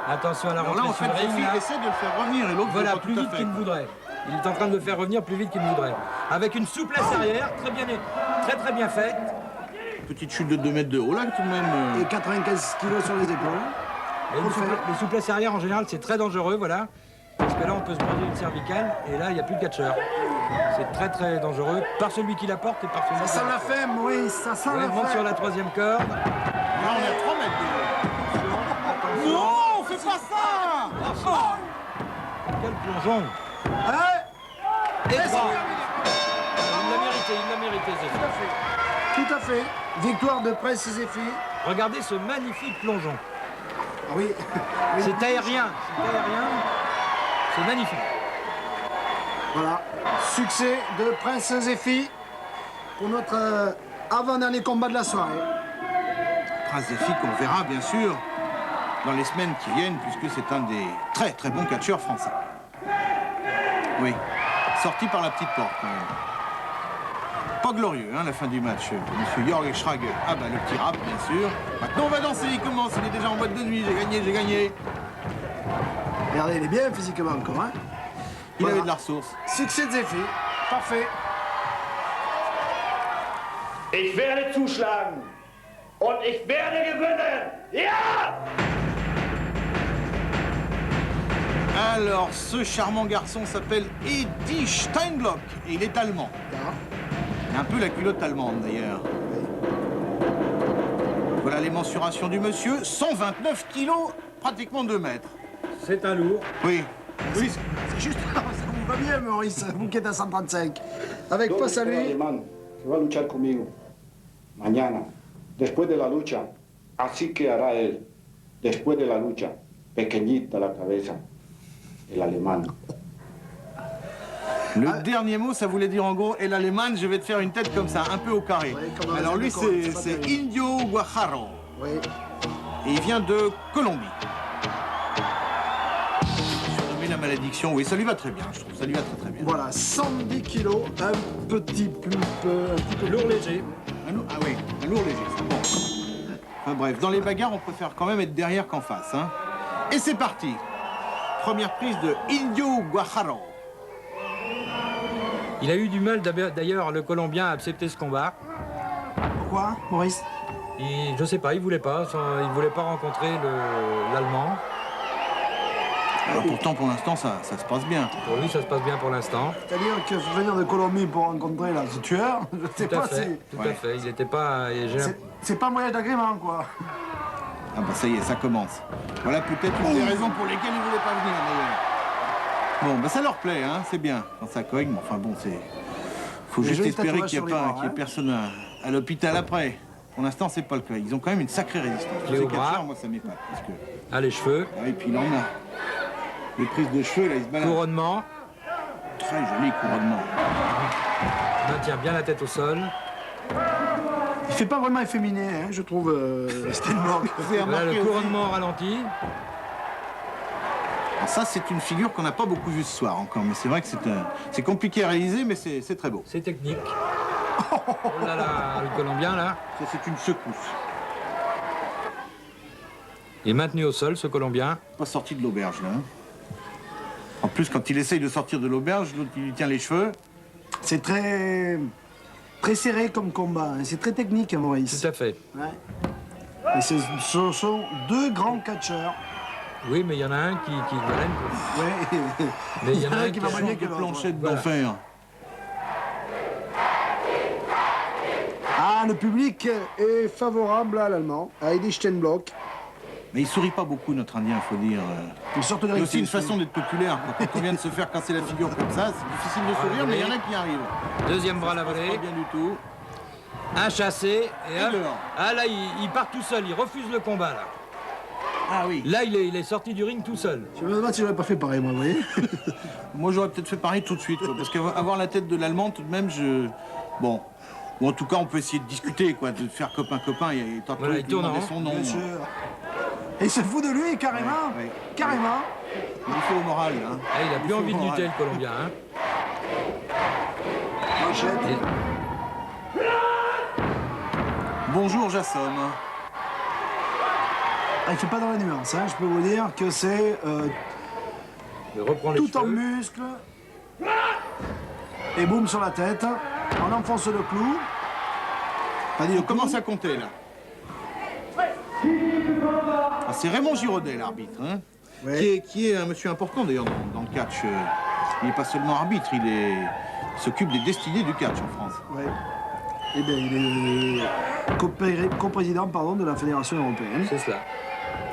Speaker 2: Attention à la
Speaker 3: Alors là,
Speaker 2: rentrée
Speaker 3: en fait,
Speaker 2: sur le ring.
Speaker 3: Zéphie
Speaker 2: Là.
Speaker 3: essaie de le faire revenir et l'autre
Speaker 2: Voilà,
Speaker 3: veut pas
Speaker 2: plus
Speaker 3: tout à
Speaker 2: vite
Speaker 3: fait.
Speaker 2: qu'il ne voudrait. Il est en train de le faire revenir plus vite qu'il ne voudrait. Avec une souplesse arrière, très bien faite.
Speaker 3: Petite chute de 2 mètres de haut là, tout de même.
Speaker 4: Et 95 kilos sur les épaules.
Speaker 2: Et les souplesses arrière, en général, c'est très dangereux, voilà. Parce que là, on peut se briser une cervicale, et là, il n'y a plus de catcheur. C'est très dangereux, par celui qui la porte et par celui
Speaker 4: Ça
Speaker 2: qui
Speaker 4: sent
Speaker 2: la
Speaker 4: la
Speaker 2: porte.
Speaker 4: femme, oui, ça sent la
Speaker 2: Monte
Speaker 4: femme.
Speaker 2: sur la 3e corde.
Speaker 3: Là, on est à 3 mètres de haut. Non, fais pas ça.
Speaker 2: Quel plongeon.
Speaker 4: Ouais,
Speaker 2: Et 3. Il l'a mérité, Zéphie.
Speaker 4: tout à fait. Victoire de Prince Zéphie.
Speaker 2: Regardez ce magnifique plongeon.
Speaker 4: Ah oui.
Speaker 2: C'est aérien, c'est magnifique.
Speaker 4: Voilà. Succès de Prince Zéphie pour notre avant-dernier combat de la soirée.
Speaker 3: Prince Zéphie qu'on verra bien sûr dans les semaines qui viennent, puisque c'est un des très bons catcheurs français. Oui, sorti par la petite porte quand même. Pas glorieux, hein, la fin du match. Monsieur Jörg Schrage, ah bah le petit rap, bien sûr. Maintenant on va danser, il commence, il est déjà en boîte de nuit, j'ai gagné.
Speaker 4: Regardez, il est bien physiquement encore, hein.
Speaker 3: Il
Speaker 4: Voilà.
Speaker 3: avait de la ressource.
Speaker 4: Succès de Zéphie. Parfait.
Speaker 5: Ich werde zuschlagen. Und ich werde gewinnen. Ja!
Speaker 3: Alors, ce charmant garçon s'appelle Eddie Steinblock, et il est allemand. Il a un peu la culotte allemande, d'ailleurs. Voilà les mensurations du monsieur, 129 kilos, pratiquement 2 mètres.
Speaker 2: C'est un lourd.
Speaker 3: Oui. Oui,
Speaker 4: C'est juste, ça vous va bien, Maurice, vous qui êtes à 135. Avec face à lui,
Speaker 8: alemán que va a luchar conmigo mañana, después de la lucha, así que hará él, después de la lucha, pequeñita la cabeza, el alemán.
Speaker 3: le dernier mot, ça voulait dire en gros, et l'Allemagne, je vais te faire une tête comme ça, un peu au carré.
Speaker 4: Ouais, comme dans
Speaker 3: Alors
Speaker 4: les
Speaker 3: lui,
Speaker 4: années
Speaker 3: c'est
Speaker 4: 40, c'est pas
Speaker 3: Indio Guajaro,
Speaker 4: oui,
Speaker 3: et il vient de Colombie. Surnommé la malédiction, oui, ça lui va très bien, je trouve, ça lui va très bien.
Speaker 4: voilà, 110 kilos, un petit peu
Speaker 2: Lourd léger.
Speaker 3: Ah oui, un lourd léger, c'est bon. Enfin bref, dans les bagarres, on préfère quand même être derrière qu'en face, hein. Et c'est parti. Première prise de Indio Guajaro.
Speaker 2: Il a eu du mal d'ailleurs, le Colombien, à accepter ce combat.
Speaker 4: Pourquoi, Maurice?
Speaker 2: Je sais pas, il voulait pas rencontrer l'Allemand.
Speaker 3: Alors pourtant, pour l'instant, ça se passe bien.
Speaker 2: Pour lui, ça se passe bien pour l'instant.
Speaker 4: C'est-à-dire que venir de Colombie pour rencontrer là, ce tueur, je sais
Speaker 2: Tout à
Speaker 4: pas
Speaker 2: fait,
Speaker 4: si...
Speaker 2: tout à fait. Il n'était pas...
Speaker 4: C'est pas un voyage d'agrément, quoi.
Speaker 3: Ah bah ça y est, ça commence. Voilà peut-être une des raisons pour lesquelles ils ne voulaient pas venir, d'ailleurs. Bon, bah ça leur plaît, hein, c'est bien. Quand ça cogne, mais enfin bon, c'est... Faut
Speaker 4: Les
Speaker 3: juste
Speaker 4: jolis
Speaker 3: espérer
Speaker 4: tatouages
Speaker 3: qu'il n'y
Speaker 4: sur
Speaker 3: ait,
Speaker 4: les bras,
Speaker 3: qu'il y ait
Speaker 4: hein.
Speaker 3: personne à l'hôpital après. Pour l'instant, c'est pas le cas. Ils ont quand même une sacrée résistance.
Speaker 2: Clé
Speaker 3: Ces
Speaker 2: au bras.
Speaker 3: catcheurs, moi, ça m'épate. Parce que...
Speaker 2: Ah, les cheveux,
Speaker 3: Ah, et puis il en a. Les prises de cheveux, là, ils se baladent.
Speaker 2: couronnement,
Speaker 3: Très joli couronnement.
Speaker 2: maintient bien la tête au sol.
Speaker 4: Il fait pas vraiment efféminé, hein, je trouve, Steinblock.
Speaker 3: Vous avez
Speaker 2: Voilà
Speaker 3: remarqué
Speaker 2: le
Speaker 3: aussi-
Speaker 2: couronnement ralenti.
Speaker 3: Alors ça, c'est une figure qu'on n'a pas beaucoup vue ce soir encore, mais c'est vrai que c'est compliqué à réaliser, mais c'est très beau.
Speaker 2: C'est technique. Oh là là, le Colombien, là.
Speaker 3: Ça, c'est une secousse.
Speaker 2: Il est maintenu au sol, ce Colombien.
Speaker 3: Pas sorti de l'auberge, là. Hein. En plus, quand il essaye de sortir de l'auberge, l'autre, il lui tient les cheveux.
Speaker 4: C'est très serré comme combat, hein. C'est très technique, hein, Maurice.
Speaker 2: Tout à fait.
Speaker 4: Ouais. Et ce sont deux grands catcheurs.
Speaker 2: Oui, mais il y en a un qui valait.
Speaker 4: Ouais.
Speaker 2: Mais il y en a un
Speaker 4: qui va
Speaker 2: qui
Speaker 4: moins bien
Speaker 3: De
Speaker 4: que l'autre.
Speaker 3: planchette
Speaker 2: Voilà.
Speaker 3: d'enfer.
Speaker 4: Ah, le public est favorable à l'Allemand, à Eddie Steinblock.
Speaker 3: Mais il sourit pas beaucoup, notre Indien, il faut dire.
Speaker 4: Une sorte de
Speaker 3: Il y a aussi une
Speaker 4: rectus,
Speaker 3: façon d'être populaire. Quand on vient de se faire casser la figure comme ça, c'est difficile de sourire, mais il y en a qui arrivent.
Speaker 2: Deuxième bras la
Speaker 3: Pas
Speaker 2: volée.
Speaker 3: bien du tout.
Speaker 2: Un chassé. Et hop.
Speaker 3: Alors.
Speaker 2: Ah là, il part tout seul. Il refuse le combat, là.
Speaker 3: Ah oui.
Speaker 2: Là, il est sorti du ring tout seul.
Speaker 4: Je me demande si j'aurais pas fait pareil, moi, vous voyez.
Speaker 3: Moi, j'aurais peut-être fait pareil tout de suite, quoi, parce qu'avoir la tête de l'Allemand, tout de même, Bon. Ou en tout cas, on peut essayer de discuter, quoi, de faire copain-copain et tenter
Speaker 2: Voilà, il
Speaker 3: de
Speaker 2: tourne
Speaker 3: demander
Speaker 2: en
Speaker 3: son nom.
Speaker 4: Bien sûr. Et il se fout de lui, carrément.
Speaker 3: Ouais, ouais.
Speaker 4: Carrément.
Speaker 3: Il fait au moral, là.
Speaker 2: Ah, il a plus envie de lutter, le Colombien. Hein.
Speaker 4: Manchette.
Speaker 3: Bonjour, Jasson.
Speaker 4: Ah, il fait pas dans la nuance, hein. Je peux vous dire que c'est
Speaker 2: Il reprend les
Speaker 4: tout en
Speaker 2: cheveux.
Speaker 4: muscle. Et boum sur la tête. On enfonce le clou.
Speaker 3: On commence à compter, là. Ah, c'est Raymond Giraudet, l'arbitre, hein,
Speaker 4: Oui.
Speaker 3: qui est un monsieur important, d'ailleurs, dans le catch. Il n'est pas seulement arbitre, il s'occupe des destinées du catch en France.
Speaker 4: Ouais. Eh bien, il est coprésident de la Fédération européenne.
Speaker 2: C'est cela.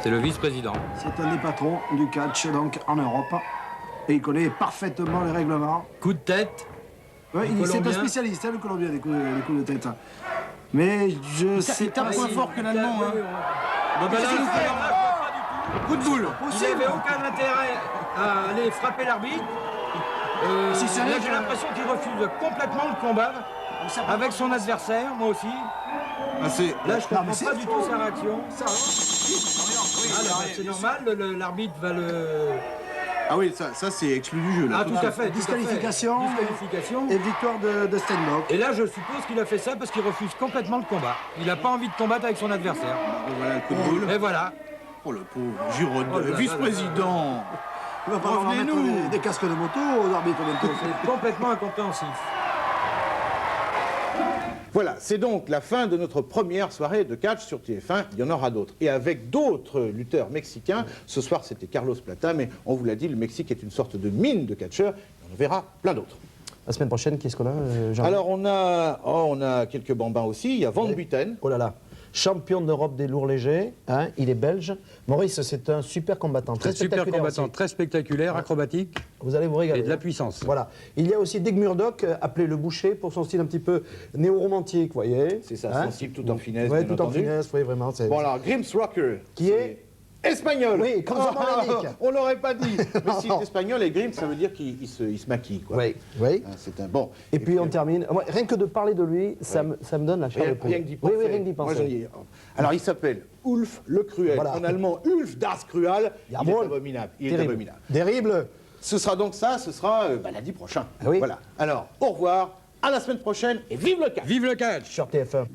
Speaker 2: C'est le vice-président.
Speaker 4: C'est un des patrons du catch donc, en Europe. Et il connaît parfaitement les règlements.
Speaker 2: Coup de tête.
Speaker 4: Ouais,
Speaker 2: Le
Speaker 4: c'est un
Speaker 2: Colombien.
Speaker 4: spécialiste, hein, le Colombien, des coups de tête. Mais je sais
Speaker 3: Il tape
Speaker 4: pas
Speaker 3: moins
Speaker 4: si...
Speaker 3: fort que l'Allemand, hein.
Speaker 2: Bah, là, il fait
Speaker 3: Coup de boule.
Speaker 2: Il n'avait aucun intérêt à aller frapper l'arbitre.
Speaker 4: Si c'est
Speaker 2: Là,
Speaker 4: vrai
Speaker 2: j'ai
Speaker 4: que-
Speaker 2: l'impression qu'il refuse complètement le combat avec son adversaire, moi aussi.
Speaker 3: Ah, c'est...
Speaker 2: Là, je
Speaker 4: Non,
Speaker 2: comprends
Speaker 4: mais c'est
Speaker 2: pas du
Speaker 4: faux.
Speaker 2: tout sa réaction.
Speaker 4: Ça,
Speaker 2: C'est normal, l'arbitre va le...
Speaker 3: Ah oui, ça c'est exclu du jeu, là.
Speaker 2: Ah, tout à fait.
Speaker 4: Disqualification.
Speaker 2: Disqualification.
Speaker 4: et victoire de Steinbock.
Speaker 2: Et là, je suppose qu'il a fait ça parce qu'il refuse complètement le combat. Il n'a pas envie de combattre avec son adversaire.
Speaker 3: Voilà le coup de boule.
Speaker 2: Et voilà.
Speaker 3: Oh, le pauvre Giraudet,
Speaker 2: Oh là là
Speaker 3: vice-président.
Speaker 4: Il va pas leur mettre
Speaker 3: Revenez-nous.
Speaker 4: des casques de moto aux arbitres bientôt.
Speaker 2: C'est complètement incompréhensif.
Speaker 3: Voilà, c'est donc la fin de notre première soirée de catch sur TF1. Il y en aura d'autres. Et avec d'autres lutteurs mexicains. Ce soir, c'était Carlos Plata, mais on vous l'a dit, le Mexique est une sorte de mine de catcheurs. On en verra plein d'autres.
Speaker 1: La semaine prochaine, qu'est-ce qu'on a, Jean?
Speaker 3: Alors, on a quelques bambins aussi. Il y a Van Buiten.
Speaker 1: Oh là là, champion d'Europe des lourds légers, hein, il est belge. Maurice, c'est un super combattant, très
Speaker 2: Super
Speaker 1: spectaculaire
Speaker 2: combattant,
Speaker 1: aussi.
Speaker 2: très spectaculaire, acrobatique
Speaker 1: Vous allez vous régaler.
Speaker 2: et de la
Speaker 1: hein.
Speaker 2: puissance.
Speaker 1: Voilà. Il y a aussi Dick Murdoch, appelé le boucher, pour son style un petit peu néo-romantique, vous voyez.
Speaker 3: C'est ça,
Speaker 1: Hein?
Speaker 3: sensible, tout en finesse,
Speaker 1: Ouais,
Speaker 3: bien
Speaker 1: tout en
Speaker 3: entendu.
Speaker 1: finesse, oui, vraiment.
Speaker 3: Bon, alors, Grims Rocker.
Speaker 1: Qui est
Speaker 3: espagnol.
Speaker 1: Oui, comme son nom l'indique.
Speaker 3: On l'aurait pas dit. Mais si c'est espagnol et Grims, ça veut dire qu'il se maquille, quoi.
Speaker 1: Oui, oui.
Speaker 3: Hein, c'est un bon.
Speaker 1: Et puis on termine. Moi, rien que de parler de lui, ça me donne la chair de poule.
Speaker 3: Rien que d'y
Speaker 1: Oui,
Speaker 3: penser.
Speaker 1: oui, rien que d'y
Speaker 3: Moi,
Speaker 1: penser.
Speaker 3: j'en ai- Alors, il s'appelle Ulf le Cruel.
Speaker 1: Voilà.
Speaker 3: En allemand, Ulf das Cruel. Il est
Speaker 1: Jawohl.
Speaker 3: abominable. Il est
Speaker 1: Terrible.
Speaker 3: abominable.
Speaker 1: Terrible.
Speaker 3: Ce sera donc ça, ce sera lundi prochain.
Speaker 1: Ah oui.
Speaker 3: Voilà. Alors, au revoir, à la semaine prochaine et vive le catch.
Speaker 2: Vive le catch!
Speaker 1: Sur TF1.